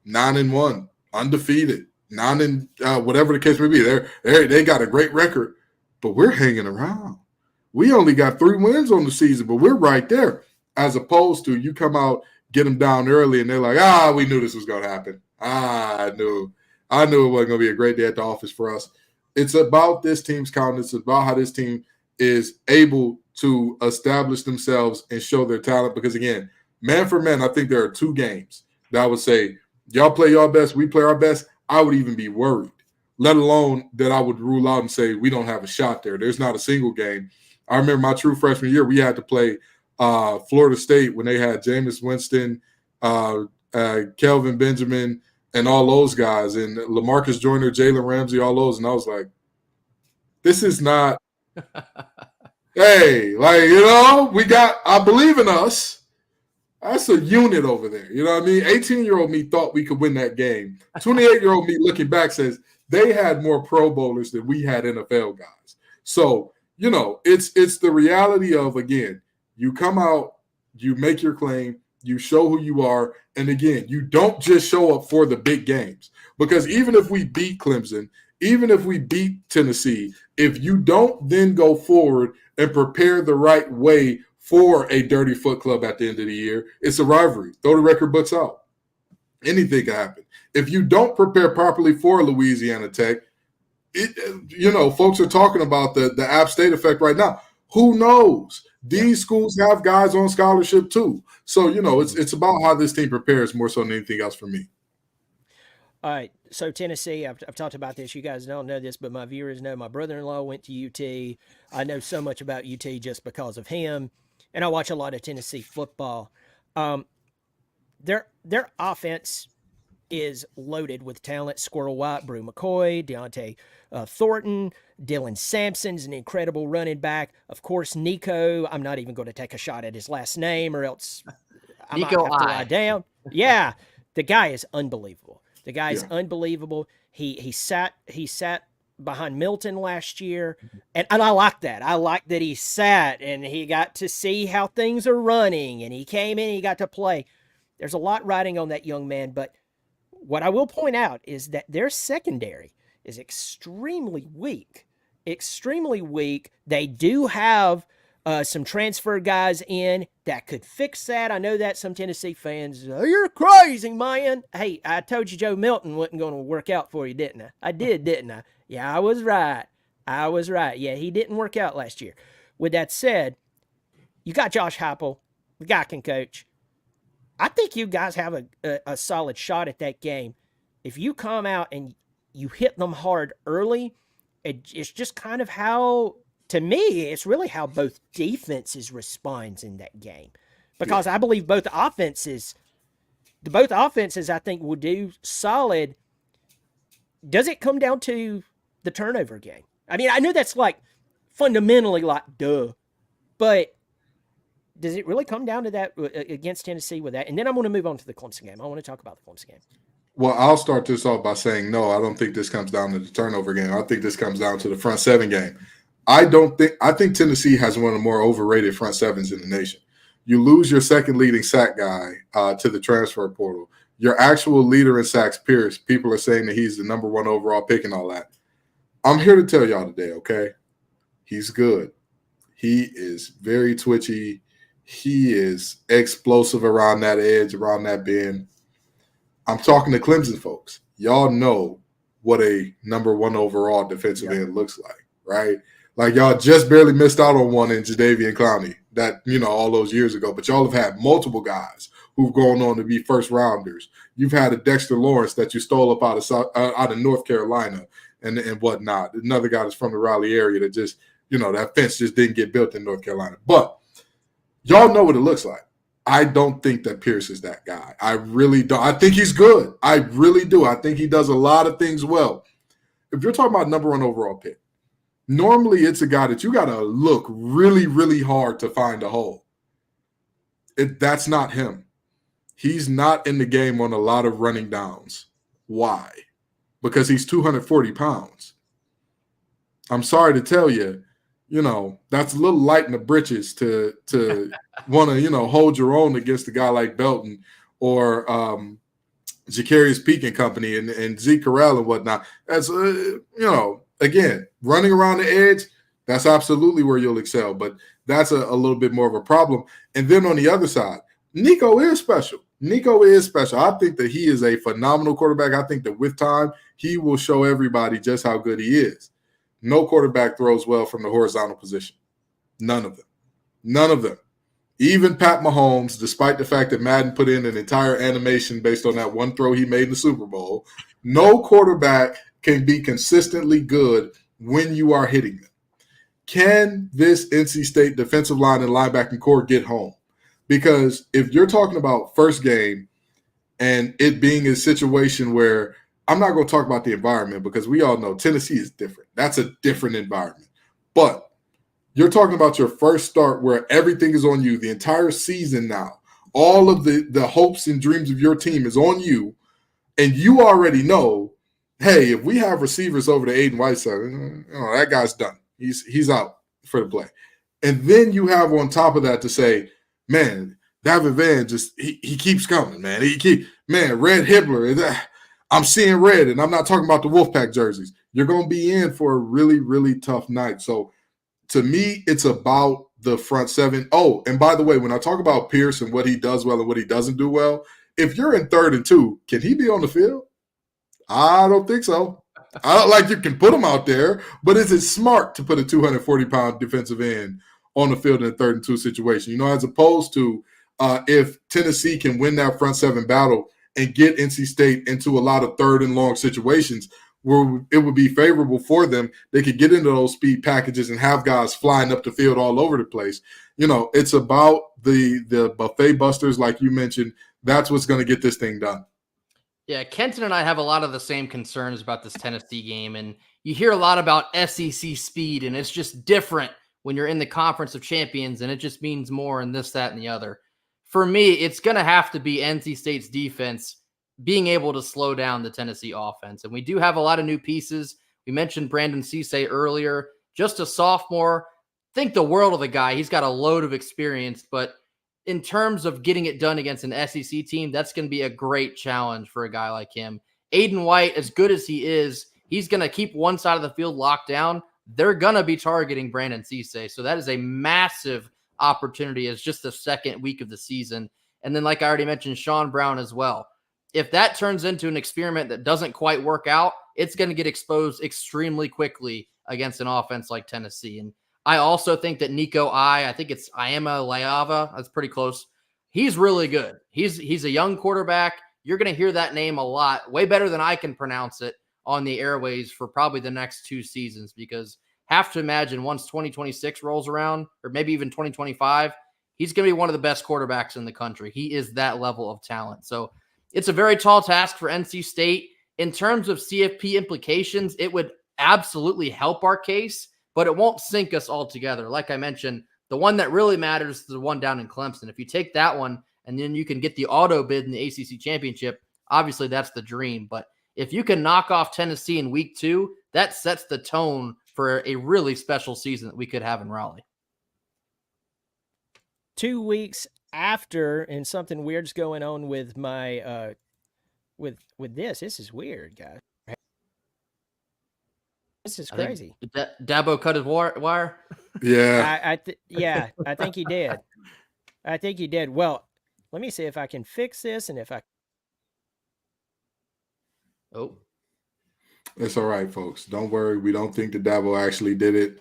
9-1, undefeated, whatever the case may be. They got a great record, but we're hanging around. We only got 3 wins on the season, but we're right there. As opposed to you come out, get them down early, and they're like, we knew this was going to happen. I knew it wasn't going to be a great day at the office for us. It's about this team's confidence. It's about how this team is able to establish themselves and show their talent. Because, again, man for man, I think there are 2 games that I would say, y'all play your best, we play our best. I would even be worried, let alone that I would rule out and say we don't have a shot there. There's not a single game. I remember my true freshman year, we had to play Florida State when they had Jameis Winston, Kelvin Benjamin, and all those guys, and LaMarcus Joyner, Jalen Ramsey, all those. And I was like, this is not – hey, I believe in us. That's a unit over there. You know what I mean? 18-year-old me thought we could win that game. 28-year-old me looking back says they had more Pro Bowlers than we had NFL guys. So – it's the reality of, again, you come out, you make your claim, you show who you are, and again, you don't just show up for the big games. Because even if we beat Clemson, even if we beat Tennessee, if you don't then go forward and prepare the right way for a Dirty Foot Club at the end of the year, it's a rivalry. Throw the record books out. Anything can happen. If you don't prepare properly for Louisiana Tech, folks are talking about the App State effect right now. Who knows? These schools have guys on scholarship too. So, it's about how this team prepares more so than anything else for me. All right. So Tennessee, I've talked about this. You guys don't know this, but my viewers know my brother-in-law went to UT. I know so much about UT just because of him. And I watch a lot of Tennessee football. Their offense is loaded with talent. Squirrel White, Brew McCoy, Deontay Thornton, Dylan Sampson's an incredible running back. Of course, Nico. I'm not even going to take a shot at his last name, or else I might have to lie down. Yeah, the guy is unbelievable. The guy is unbelievable. He sat behind Milton last year, and I like that. I like that he sat and he got to see how things are running, and he came in and he got to play. There's a lot riding on that young man, but what I will point out is that their secondary is extremely weak. extremely weak. They do have some transfer guys in that could fix that. I know that some Tennessee fans, oh, you're crazy, man. Hey, I told you Joe Milton wasn't going to work out for you, didn't I? I did, didn't I? Yeah, I was right. Yeah, he didn't work out last year. With that said, you got Josh Heupel. The guy can coach. I think you guys have a solid shot at that game. If you come out and you hit them hard early, it's just kind of how, to me, it's really how both defenses responds in that game. Because I believe both offenses, I think, will do solid. Does it come down to the turnover game? I mean, I know that's like fundamentally like duh, but does it really come down to that against Tennessee with that? And then I'm going to move on to the Clemson game. I want to talk about the Clemson game. Well, I'll start this off by saying, no, I don't think this comes down to the turnover game. I think this comes down to the front seven game. I think Tennessee has one of the more overrated front sevens in the nation. You lose your second leading sack guy to the transfer portal. Your actual leader in sacks, Pierce, people are saying that he's the number 1 overall pick and all that. I'm here to tell y'all today, okay? He's good. He is very twitchy. He is explosive around that edge, around that bend. I'm talking to Clemson folks. Y'all know what a number 1 overall defensive end looks like, right? Like, y'all just barely missed out on one in Jadeveon Clowney that, all those years ago. But y'all have had multiple guys who've gone on to be first rounders. You've had a Dexter Lawrence that you stole up out of North Carolina and whatnot. Another guy that's from the Raleigh area that just, that fence just didn't get built in North Carolina. But y'all know what it looks like. I don't think that Pierce is that guy. I really don't. I think he's good. I really do. I think he does a lot of things well. If you're talking about number 1 overall pick, normally it's a guy that you got to look really, really hard to find a hole. That's not him. He's not in the game on a lot of running downs. Why? Because he's 240 pounds. I'm sorry to tell you, that's a little light in the britches to want to, hold your own against a guy like Belton or Jacarius Peak and company and Zeke Corral and whatnot. That's, again, running around the edge, that's absolutely where you'll excel. But that's a little bit more of a problem. And then on the other side, Nico is special. I think that he is a phenomenal quarterback. I think that with time, he will show everybody just how good he is. No quarterback throws well from the horizontal position. None of them. Even Pat Mahomes, despite the fact that Madden put in an entire animation based on that one throw he made in the Super Bowl, no quarterback can be consistently good when you are hitting them. Can this NC State defensive line and linebacking core get home? Because if you're talking about first game and it being a situation where I'm not going to talk about the environment because we all know Tennessee is different. That's a different environment. But you're talking about your first start where everything is on you the entire season now. All of the hopes and dreams of your team is on you. And you already know, hey, if we have receivers over to Aiden Whiteside, that guy's done. He's out for the play. And then you have on top of that to say, man, David Van he keeps coming, man. Red Hibbler. I'm seeing red, and I'm not talking about the Wolfpack jerseys. You're going to be in for a really, really tough night. So, to me, it's about the front seven. Oh, and by the way, when I talk about Pierce and what he does well and what he doesn't do well, if you're in 3rd and 2, can he be on the field? I don't think so. I don't like you can put him out there, but is it smart to put a 240-pound defensive end on the field in a 3rd and 2 situation? As opposed to if Tennessee can win that front seven battle and get NC State into a lot of 3rd and long situations where it would be favorable for them. They could get into those speed packages and have guys flying up the field all over the place. It's about the buffet busters, like you mentioned. That's what's going to get this thing done. Yeah, Kenton and I have a lot of the same concerns about this Tennessee game. And you hear a lot about SEC speed, and it's just different when you're in the Conference of Champions, and it just means more and this, that, and the other. For me, it's going to have to be NC State's defense being able to slow down the Tennessee offense. And we do have a lot of new pieces. We mentioned Brandon Cisse earlier, just a sophomore. Think the world of the guy. He's got a load of experience, but in terms of getting it done against an SEC team, that's going to be a great challenge for a guy like him. Aiden White, as good as he is, he's going to keep one side of the field locked down. they're going to be targeting Brandon Cisse. So that is a massive opportunity as just the second week of the season. And then, like I already mentioned, Sean Brown as well. If that turns into an experiment that doesn't quite work out, it's going to get exposed extremely quickly against an offense like Tennessee. And I also think that I think it's Iama Leava. That's pretty close. He's really good. He's a young quarterback. You're going to hear that name a lot, way better than I can pronounce it on the airways for probably the next 2 seasons, because have to imagine once 2026 rolls around, or maybe even 2025, he's going to be one of the best quarterbacks in the country. He is that level of talent. So it's a very tall task for NC State. In terms of CFP implications, it would absolutely help our case, but it won't sink us altogether. Like I mentioned, the one that really matters is the one down in Clemson. If you take that one and then you can get the auto bid in the ACC championship, obviously that's the dream. But if you can knock off Tennessee in week 2, that sets the tone for a really special season that we could have in Raleigh. 2 weeks after, and something weird's going on with my with this. This is weird, guys. This is crazy. Dabo cut his wire. Yeah. I think he did. I think he did. Well, let me see if I can fix this, and if I. Oh. It's all right, folks. Don't worry. We don't think that Dabo actually did it.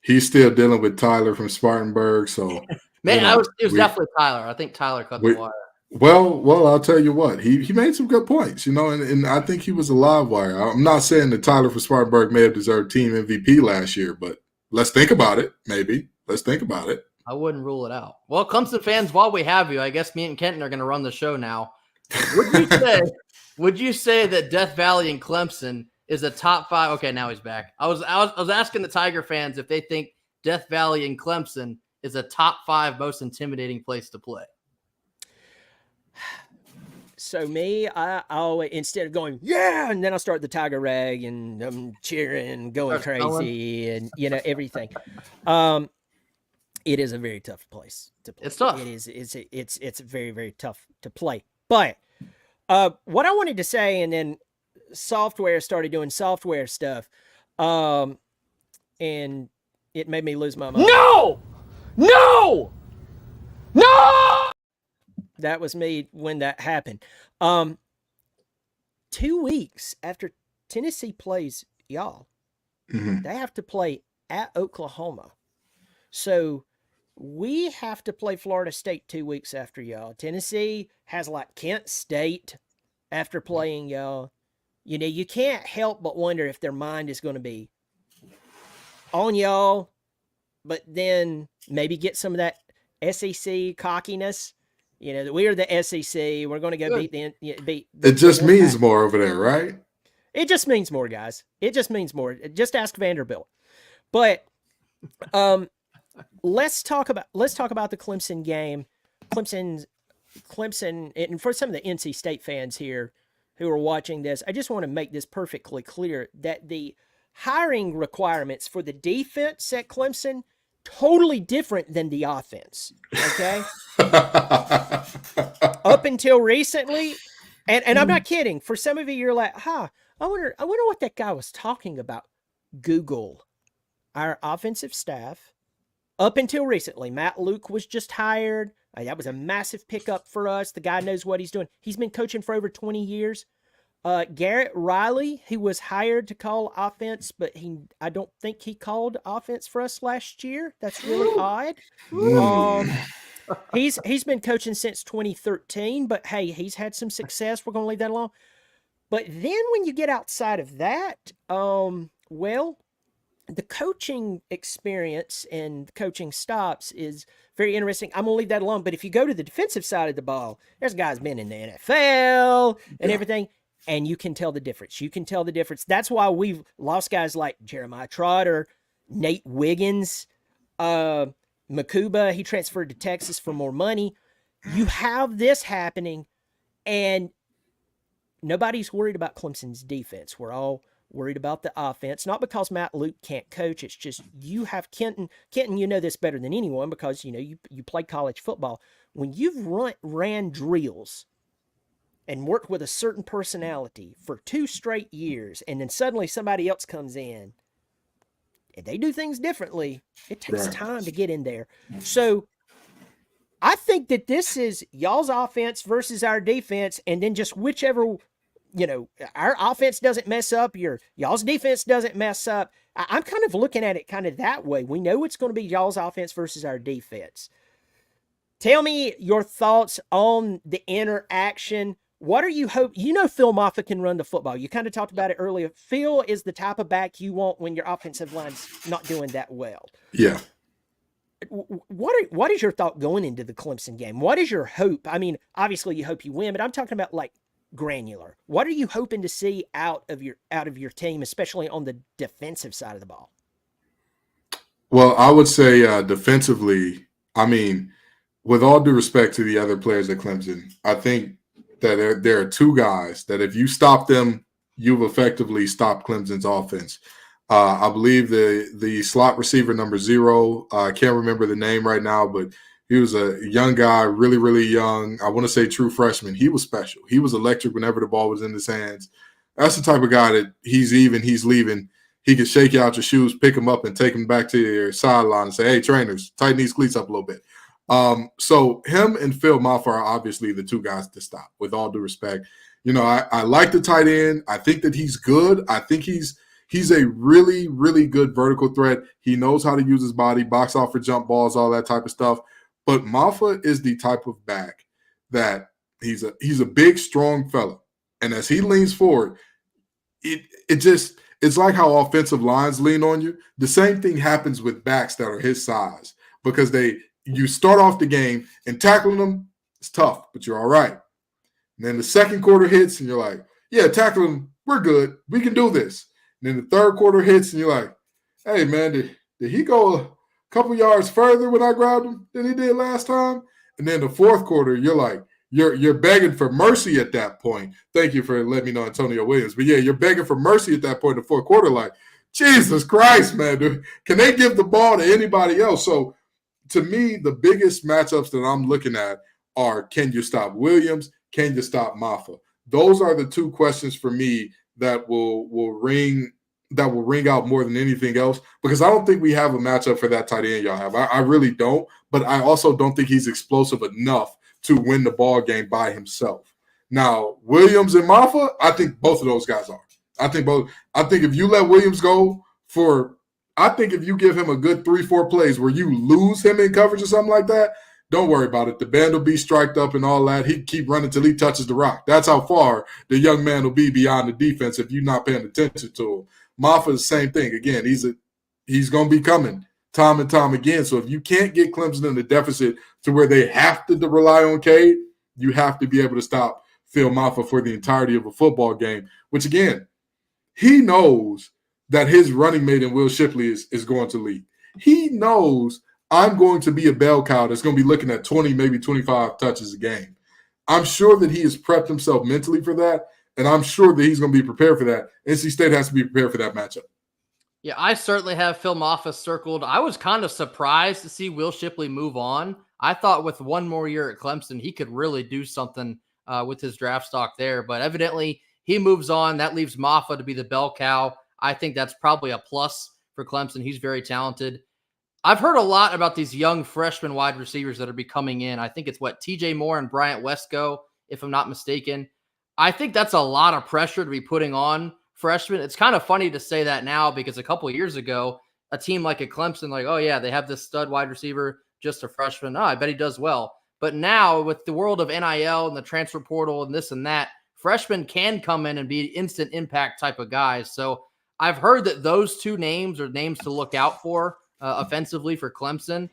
He's still dealing with Tyler from Spartanburg. So, man, it was definitely Tyler. I think Tyler cut the wire. Well, I'll tell you what. He made some good points, and I think he was a live wire. I'm not saying that Tyler from Spartanburg may have deserved team MVP last year, but let's think about it. Maybe let's think about it. I wouldn't rule it out. Well, Clemson fans, while we have you, I guess me and Kenton are going to run the show now. Would you say that Death Valley and Clemson is a top 5? Okay, now he's back. I was asking the Tiger fans if they think Death Valley and Clemson is a top 5 most intimidating place to play. So me, I always, instead of going, yeah, and then I start the Tiger rag and I'm cheering, going crazy, and everything. It is a very tough place to play. It's tough. It is. It's very, very tough to play. But what I wanted to say, and then software started doing software stuff, and it made me lose my mind. No. That was me when that happened. 2 weeks after Tennessee plays y'all, they have to play at Oklahoma. So we have to play Florida State 2 weeks after y'all. Tennessee has like Kent State after playing y'all. You can't help but wonder if their mind is going to be on y'all, but then maybe get some of that SEC cockiness. That we are the SEC. We're going to go beat. It just means more over there, right? It just means more, guys. It just means more. Just ask Vanderbilt. But let's talk about the Clemson game. Clemson, and for some of the NC State fans here who are watching this, I just want to make this perfectly clear that the hiring requirements for the defense at Clemson totally different than the offense. Okay. Up until recently, and I'm not kidding. For some of you, you're like, I wonder what that guy was talking about. Google our offensive staff. Up until recently, Matt Luke was just hired. That was a massive pickup for us. The guy knows what he's doing. He's been coaching for over 20 years. Garrett Riley, he was hired to call offense, but I don't think he called offense for us last year. That's really odd. He's been coaching since 2013, but hey, he's had some success. We're going to leave that alone. But then when you get outside of that, well, the coaching experience and coaching stops is very interesting. I'm going to leave that alone. But if you go to the defensive side of the ball, there's guys been in the NFL and everything. And you can tell the difference. That's why we've lost guys like Jeremiah Trotter, Nate Wiggins, Makuba. He transferred to Texas for more money. You have this happening, and nobody's worried about Clemson's defense. We're all worried about the offense, not because Matt Luke can't coach. It's just you have Kenton. Kenton, you know this better than anyone because you play college football. When you've ran drills and worked with a certain personality for 2 straight years, and then suddenly somebody else comes in and they do things differently. It takes Right. time to get in there. So I think that this is y'all's offense versus our defense, and then just whichever, our offense doesn't mess up, y'all's defense doesn't mess up. I'm kind of looking at it kind of that way. We know it's going to be y'all's offense versus our defense. Tell me your thoughts on the interaction. What are you hope? Phil Moffitt can run the football. You kind of talked about it earlier. Phil is the type of back you want when your offensive line's not doing that well. Yeah. What is your thought going into the Clemson game? What is your hope? I mean, obviously you hope you win, but I'm talking about like granular. What are you hoping to see out of your team, especially on the defensive side of the ball? Well, I would say defensively, I mean, with all due respect to the other players at Clemson, I think that there are two guys that if you stop them, you've effectively stopped Clemson's offense. I believe the slot receiver number 0, I can't remember the name right now, but he was a young guy, really, really young. I want to say true freshman. He was special. He was electric whenever the ball was in his hands. That's the type of guy that he's leaving. He could shake you out your shoes, pick him up, and take him back to your sideline and say, hey, trainers, tighten these cleats up a little bit. So him and Phil Moffitt are obviously the two guys to stop, with all due respect. I like the tight end. I think that he's good. I think he's a really, really good vertical threat. He knows how to use his body, box off for jump balls, all that type of stuff. But Moffitt is the type of back that he's a big, strong fella. And as he leans forward, it's like how offensive lines lean on you. The same thing happens with backs that are his size, because you start off the game and tackling them, it's tough, but you're all right. And then the second quarter hits and you're like, yeah, tackling them, we're good. We can do this. And then the third quarter hits and you're like, hey, man, did he go a couple yards further when I grabbed him than he did last time? And then the fourth quarter, you're like, you're begging for mercy at that point. Thank you for letting me know Antonio Williams. But yeah, you're begging for mercy at that point in the fourth quarter, like, Jesus Christ, man, dude, can they give the ball to anybody else? So to me, the biggest matchups that I'm looking at are, can you stop Williams? Can you stop Moffitt? Those are the two questions for me that will ring out more than anything else, because I don't think we have a matchup for that tight end y'all have. I really don't, but I also don't think he's explosive enough to win the ball game by himself. Now, Williams and Moffitt, I think both of those guys are. I think if you let Williams go if you give him a good 3-4 plays where you lose him in coverage or something like that, don't worry about it. The band will be striked up and all that. He can keep running till he touches the rock. That's how far the young man will be beyond the defense if you're not paying attention to him. Moffitt, the same thing. Again, he's going to be coming time and time again. So if you can't get Clemson in the deficit to where they have to rely on Cade, you have to be able to stop Phil Moffitt for the entirety of a football game, which, again, he knows that his running mate in Will Shipley is going to lead. He knows I'm going to be a bell cow that's going to be looking at 20, maybe 25 touches a game. I'm sure that he has prepped himself mentally for that, and I'm sure that he's going to be prepared for that. NC State has to be prepared for that matchup. Yeah, I certainly have Phil Moffitt circled. I was kind of surprised to see Will Shipley move on. I thought with one more year at Clemson, he could really do something with his draft stock there, but evidently he moves on. That leaves Moffitt to be the bell cow. I think that's probably a plus for Clemson. He's very talented. I've heard a lot about these young freshman wide receivers that are coming in. I think it's TJ Moore and Bryant Wesco, if I'm not mistaken. I think that's a lot of pressure to be putting on freshmen. It's kind of funny to say that now, because a couple of years ago, a team like a Clemson, like, oh yeah, they have this stud wide receiver, just a freshman. Oh, I bet he does well. But now with the world of NIL and the transfer portal and this and that, freshmen can come in and be instant impact type of guys. So I've heard that those two names are names to look out for offensively for Clemson.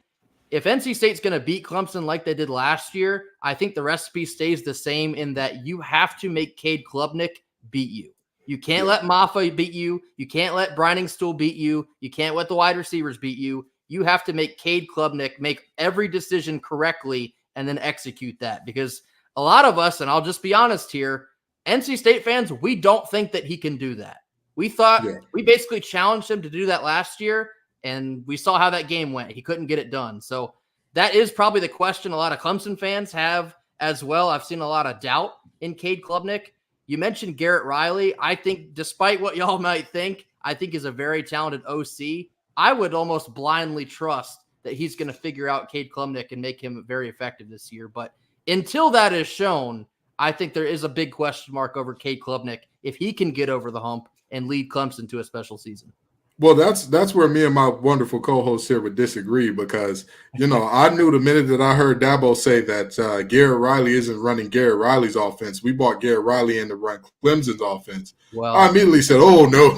If NC State's going to beat Clemson like they did last year, I think the recipe stays the same in that you have to make Cade Klubnik beat you. You can't let Moffitt beat you. You can't let Briningstool beat you. You can't let the wide receivers beat you. You have to make Cade Klubnik make every decision correctly and then execute that. Because a lot of us, and I'll just be honest here, NC State fans, we don't think that he can do that. We thought we basically challenged him to do that last year, and we saw how that game went. He couldn't get it done. So that is probably the question a lot of Clemson fans have as well. I've seen a lot of doubt in Cade Klubnik. You mentioned Garrett Riley. I think despite what y'all might think, I think he's a very talented OC. I would almost blindly trust that he's going to figure out Cade Klubnik and make him very effective this year. But until that is shown, I think there is a big question mark over Cade Klubnik if he can get over the hump and lead Clemson to a special season. Well, that's where me and my wonderful co-host here would disagree because, I knew the minute that I heard Dabo say that Garrett Riley isn't running Garrett Riley's offense. We bought Garrett Riley in to run Clemson's offense. Well, I immediately said, "Oh no.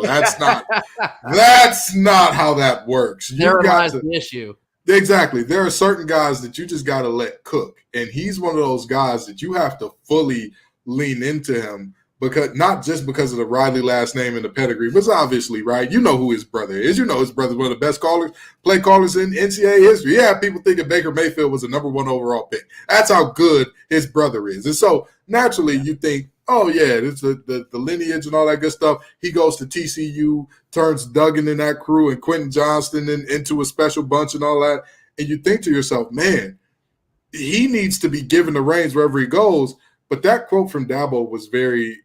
That's not how that works." There lies the issue. Exactly. There are certain guys that you just got to let cook, and he's one of those guys that you have to fully lean into him. Because not just because of the Riley last name and the pedigree, but obviously, right? You know who his brother is. You know his brother's one of the best play callers in NCAA history. Yeah, people thinking Baker Mayfield was a number 1 overall pick. That's how good his brother is. And so naturally you think, oh yeah, it's the lineage and all that good stuff. He goes to TCU, turns Duggan and that crew and Quentin Johnston into a special bunch and all that. And you think to yourself, man, he needs to be given the reins wherever he goes. But that quote from Dabo was very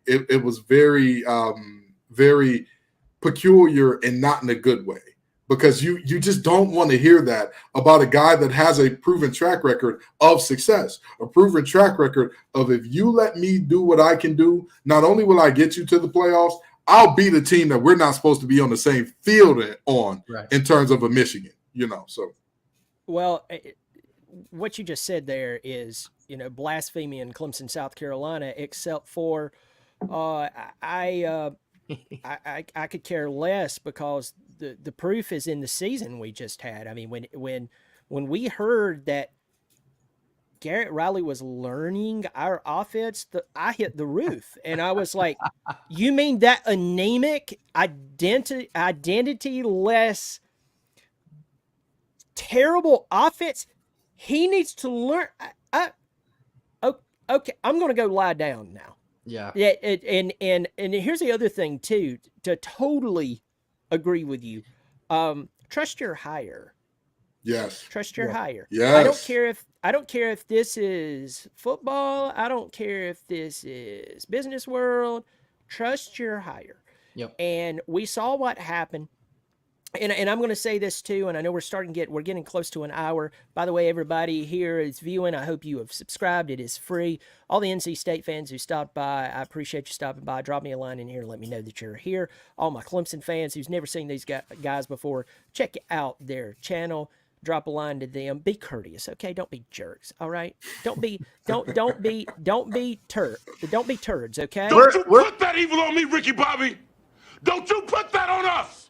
peculiar and not in a good way, because you just don't want to hear that about a guy that has a proven track record of success, a proven track record of, if you let me do what I can do, not only will I get you to the playoffs, I'll beat a team that we're not supposed to be on the same field on, right, in terms of a Michigan, so. Well, what you just said there is, blasphemy in Clemson, South Carolina, except for I could care less, because the proof is in the season we just had. I mean, when we heard that Garrett Riley was learning our offense, I hit the roof, and I was like, you mean that anemic, identity-less, terrible offense? He needs to learn. Okay, I'm going to go lie down now. Yeah. Yeah. And here's the other thing too, to totally agree with you. Trust your hire. Yes. Trust your hire. Yes. I don't care if this is football. I don't care if this is business world. Trust your hire. Yep. And we saw what happened. And I'm going to say this too, and I know we're getting close to an hour. By the way, everybody here is viewing. I hope you have subscribed. It is free. All the NC State fans who stopped by, I appreciate you stopping by. Drop me a line in here and let me know that you're here. All my Clemson fans who's never seen these guys before, check out their channel. Drop a line to them. Be courteous, okay? Don't be jerks, all right? Don't be turds, okay? Don't you put that evil on me, Ricky Bobby. Don't you put that on us.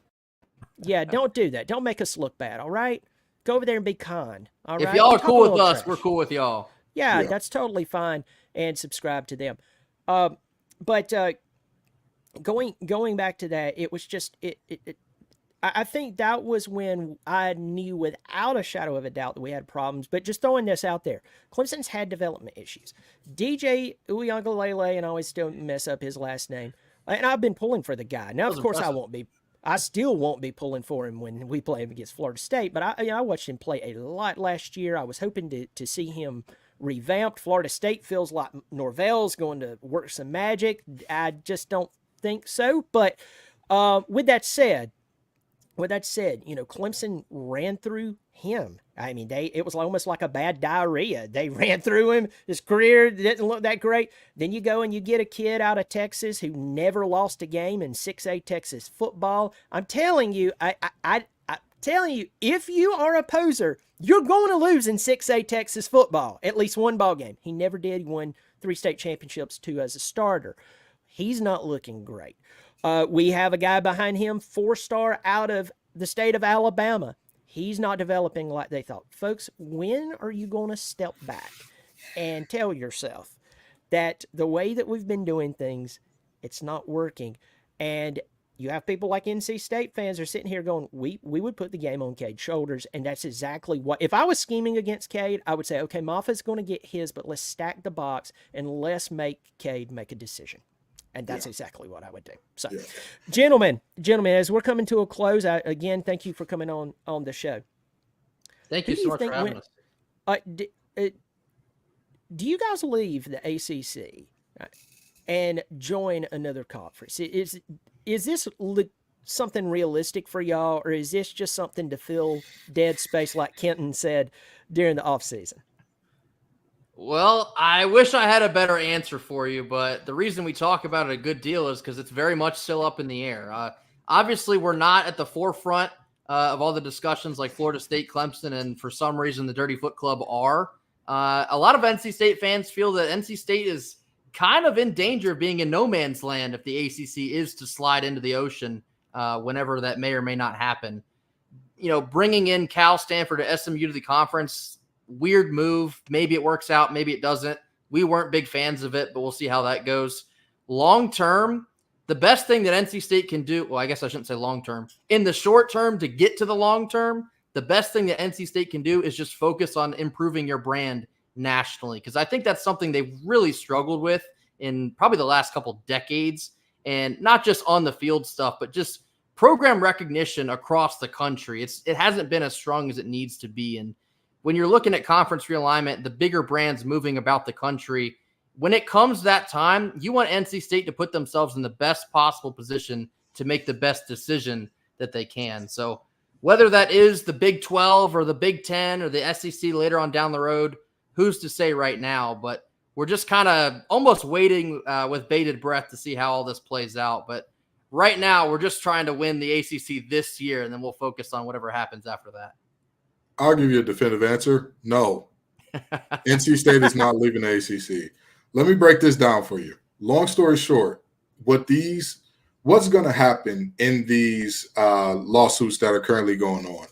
Yeah, don't do that. Don't make us look bad, all right? Go over there and be kind, all right? If y'all are cool with us, we're cool with y'all. Yeah, that's totally fine. And subscribe to them. But going back to that, it was just I think that was when I knew without a shadow of a doubt that we had problems. But just throwing this out there, Clemson's had development issues. DJ Uiagalelei, and I always still mess up his last name, and I've been pulling for the guy. Now, of course, I still won't be pulling for him when we play him against Florida State, but I watched him play a lot last year. I was hoping to see him revamped. Florida State feels like Norvell's going to work some magic. I just don't think so. But with that said, Clemson ran through him. I mean, it was almost like a bad diarrhea. They ran through him. His career didn't look that great. Then you go and you get a kid out of Texas who never lost a game in 6A Texas football. I'm telling you, I'm telling you, if you are a poser, you're going to lose in 6A Texas football, at least one ball game. He never did. He won 3 state championships, 2 as a starter. He's not looking great. We have a guy behind him, 4-star out of the state of Alabama. He's not developing like they thought. Folks, when are you going to step back and tell yourself that the way that we've been doing things, it's not working? And you have people like NC State fans are sitting here going, we would put the game on Cade's shoulders, and that's exactly what. If I was scheming against Cade, I would say, okay, Moffa's going to get his, but let's stack the box and let's make Cade make a decision. And that's exactly what I would do. So, gentlemen, as we're coming to a close, again, thank you for coming on the show. Thank you so much for having us. Do you guys leave the ACC and join another conference? Is this something realistic for y'all, or is this just something to fill dead space like Kenton said during the offseason? Well, I wish I had a better answer for you, but the reason we talk about it a good deal is because it's very much still up in the air. Obviously, we're not at the forefront of all the discussions like Florida State, Clemson, and for some reason the Dirty Foot Club are. A lot of NC State fans feel that NC State is kind of in danger of being in no man's land if the ACC is to slide into the ocean whenever that may or may not happen. You know, bringing in Cal, Stanford, or SMU to the conference, weird move. Maybe it works out, maybe it doesn't. We weren't big fans of it, but we'll see how that goes. Long term, the best thing that NC State can do, well, I guess I shouldn't say long term. In the short term, to get to the long term, the best thing that NC State can do is just focus on improving your brand nationally, because I think that's something they've really struggled with in probably the last couple decades, and not just on the field stuff, but just program recognition across the country. It hasn't been as strong as it needs to be. And when you're looking at conference realignment, the bigger brands moving about the country, when it comes that time, you want NC State to put themselves in the best possible position to make the best decision that they can. So whether that is the Big 12 or the Big 10 or the SEC later on down the road, who's to say right now? But we're just kind of almost waiting with bated breath to see how all this plays out. But right now, we're just trying to win the ACC this year, and then we'll focus on whatever happens after that. I'll give you a definitive answer. No. NC State is not leaving the ACC. Let me break this down for you. Long story short, what's going to happen in these lawsuits that are currently going on?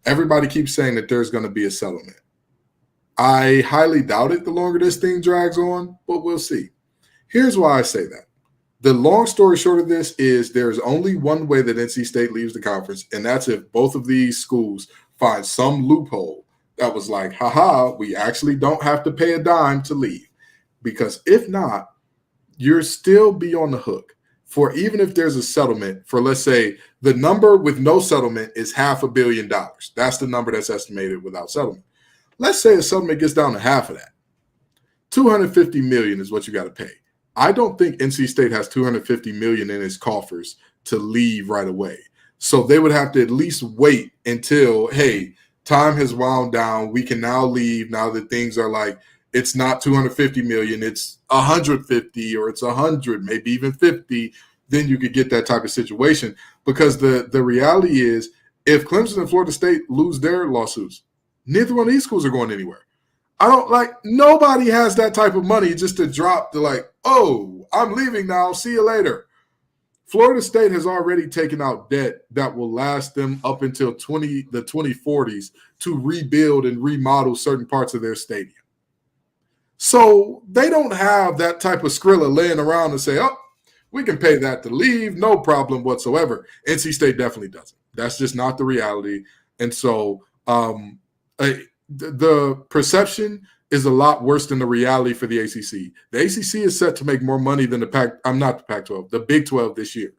Everybody keeps saying that there's going to be a settlement. I highly doubt it the longer this thing drags on, but we'll see. Here's why I say that. The long story short of this is there's only one way that NC State leaves the conference, and that's if both of these schools find some loophole that was like, haha, we actually don't have to pay a dime to leave. Because if not, you're still be on the hook for, even if there's a settlement for, let's say, the number with no settlement is $500 million. That's the number that's estimated without settlement. Let's say a settlement gets down to half of that. $250 million is what you got to pay. I don't think NC State has $250 million in its coffers to leave right away. So they would have to at least wait until, hey, time has wound down. We can now leave now that things are like, it's not $250 million, it's 150 or it's 100, maybe even 50. Then you could get that type of situation, because the reality is, if Clemson and Florida State lose their lawsuits, neither one of these schools are going anywhere. Nobody has that type of money just to drop to like, oh, I'm leaving now, see you later. Florida State has already taken out debt that will last them up until the 2040s to rebuild and remodel certain parts of their stadium. So they don't have that type of Skrilla laying around and say, oh, we can pay that to leave, no problem whatsoever. NC State definitely doesn't. That's just not the reality. And so the perception is a lot worse than the reality for the ACC. The ACC is set to make more money than the Big 12 this year.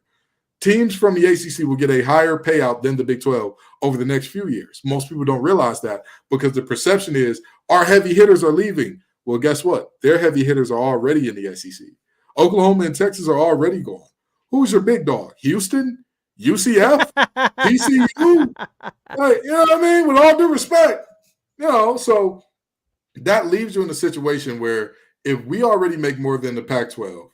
Teams from the ACC will get a higher payout than the Big 12 over the next few years. Most people don't realize that, because the perception is our heavy hitters are leaving. Well, guess what? Their heavy hitters are already in the SEC. Oklahoma and Texas are already gone. Who's your big dog? Houston? UCF? TCU? Like, you know what I mean? With all due respect. So that leaves you in a situation where if we already make more than the Pac-12,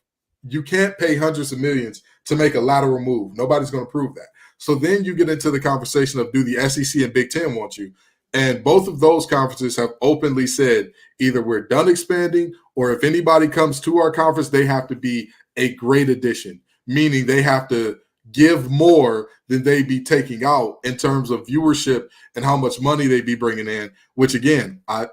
you can't pay hundreds of millions to make a lateral move. Nobody's going to prove that. So then you get into the conversation of, do the SEC and Big Ten want you? And both of those conferences have openly said either we're done expanding, or if anybody comes to our conference, they have to be a great addition, meaning they have to give more than they be taking out in terms of viewership and how much money they be bringing in, which again, I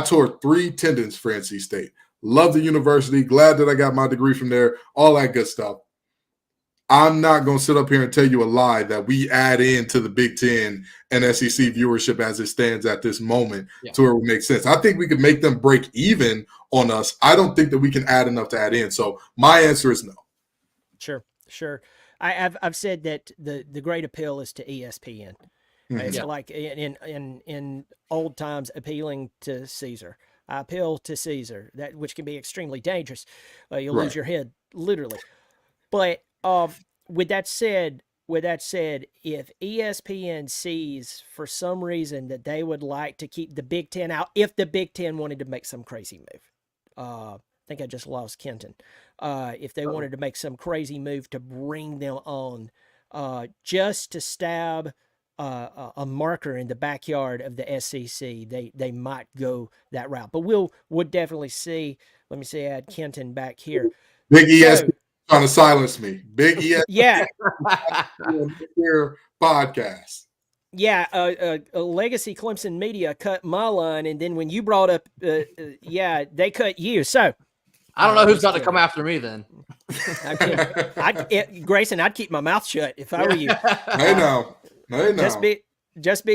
tore 3 tendons for NC State. Love the university. Glad that I got my degree from there. All that good stuff. I'm not going to sit up here and tell you a lie that we add into the Big Ten and SEC viewership as it stands at this moment to where it would make sense. I think we could make them break even on us. I don't think that we can add enough to add in. So my answer is no. Sure. I've said that the great appeal is to ESPN. It's like in old times appealing to Caesar. I appeal to Caesar, that which can be extremely dangerous. You'll lose your head, literally. But with that said, with that said, if ESPN sees for some reason that they would like to keep the Big Ten out, if the Big Ten wanted to make some crazy move, I think I just lost Kenton. If they wanted to make some crazy move to bring them on, just to stab a marker in the backyard of the SEC, they might go that route. But we'll definitely see. Let me see. I had Kenton back here. Big ESPN trying to silence me. Big ESPN Yeah. podcast. Yeah, a legacy Clemson media cut my line, and then when you brought up, they cut you. So I don't know who's about to come after me then. Grayson, I'd keep my mouth shut if I were you. Hey now. Just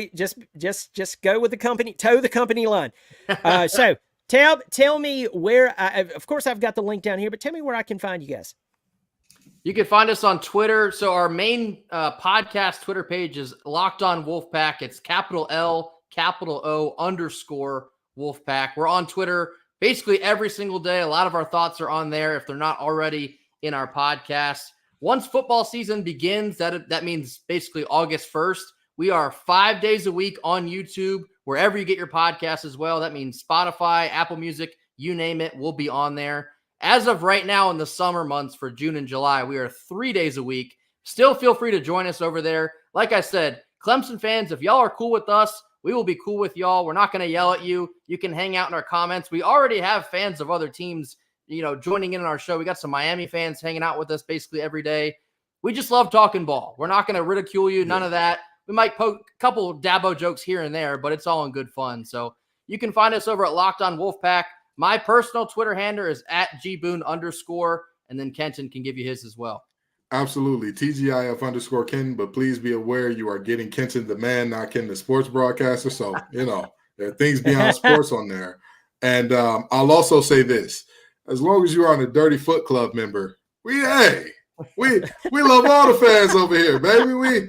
go with the company, toe the company line. So tell me where. Of course, I've got the link down here, but tell me where I can find you guys. You can find us on Twitter. So our main podcast Twitter page is Locked On Wolfpack. It's capital L, capital O _ Wolfpack. We're on Twitter basically every single day. A lot of our thoughts are on there if they're not already in our podcast. Once football season begins, that means basically August 1st. We are 5 days a week on YouTube, wherever you get your podcasts as well. That means Spotify, Apple Music, you name it, we'll be on there. As of right now in the summer months for June and July, we are 3 days a week. Still feel free to join us over there. Like I said, Clemson fans, if y'all are cool with us, we will be cool with y'all. We're not going to yell at you. You can hang out in our comments. We already have fans of other teams, joining in our show. We got some Miami fans hanging out with us basically every day. We just love talking ball. We're not going to ridicule you. None of that. We might poke a couple Dabo jokes here and there, but it's all in good fun. So you can find us over at Locked On Wolfpack. My personal Twitter handle is @gboone_, and then Kenton can give you his as well. Absolutely. TGIF _ Kenton, but please be aware you are getting Kenton the man, not Kenton the sports broadcaster. So, there are things beyond sports on there. And I'll also say this. As long as you're on a Dirty Foot Club member, we love all the fans over here, baby.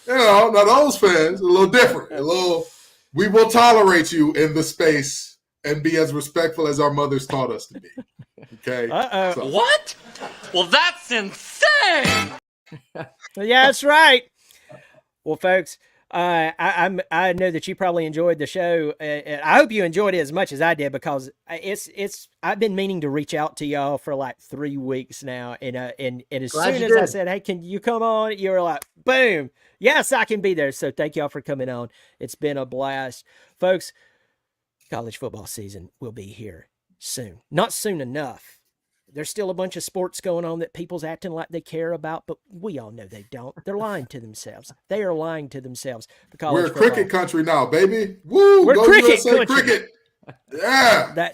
Now those fans, a little different. We will tolerate you in the space and be as respectful as our mothers taught us to be. Okay? So. What? Well, that's insane! Yeah, that's right. Well, folks, I know that you probably enjoyed the show. I hope you enjoyed it as much as I did, because I've been meaning to reach out to y'all for like 3 weeks now, and as soon as I said, "Hey, can you come on?" you were like, "Boom, yes, I can be there." So thank y'all for coming on. It's been a blast, folks. College football season will be here soon. Not soon enough. There's still a bunch of sports going on that people's acting like they care about, but we all know they don't. They're lying to themselves. They are lying to themselves. We're a cricket country now, baby. Woo! We're go cricket USA country. Cricket. Yeah.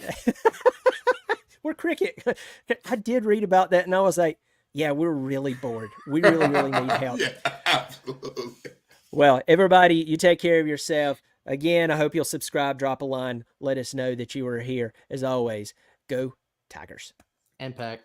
We're cricket. I did read about that, and I was like, yeah, we're really bored. We really, really need help. Yeah, absolutely. Well, everybody, you take care of yourself. Again, I hope you'll subscribe, drop a line, let us know that you were here. As always, go Tigers. And Pack.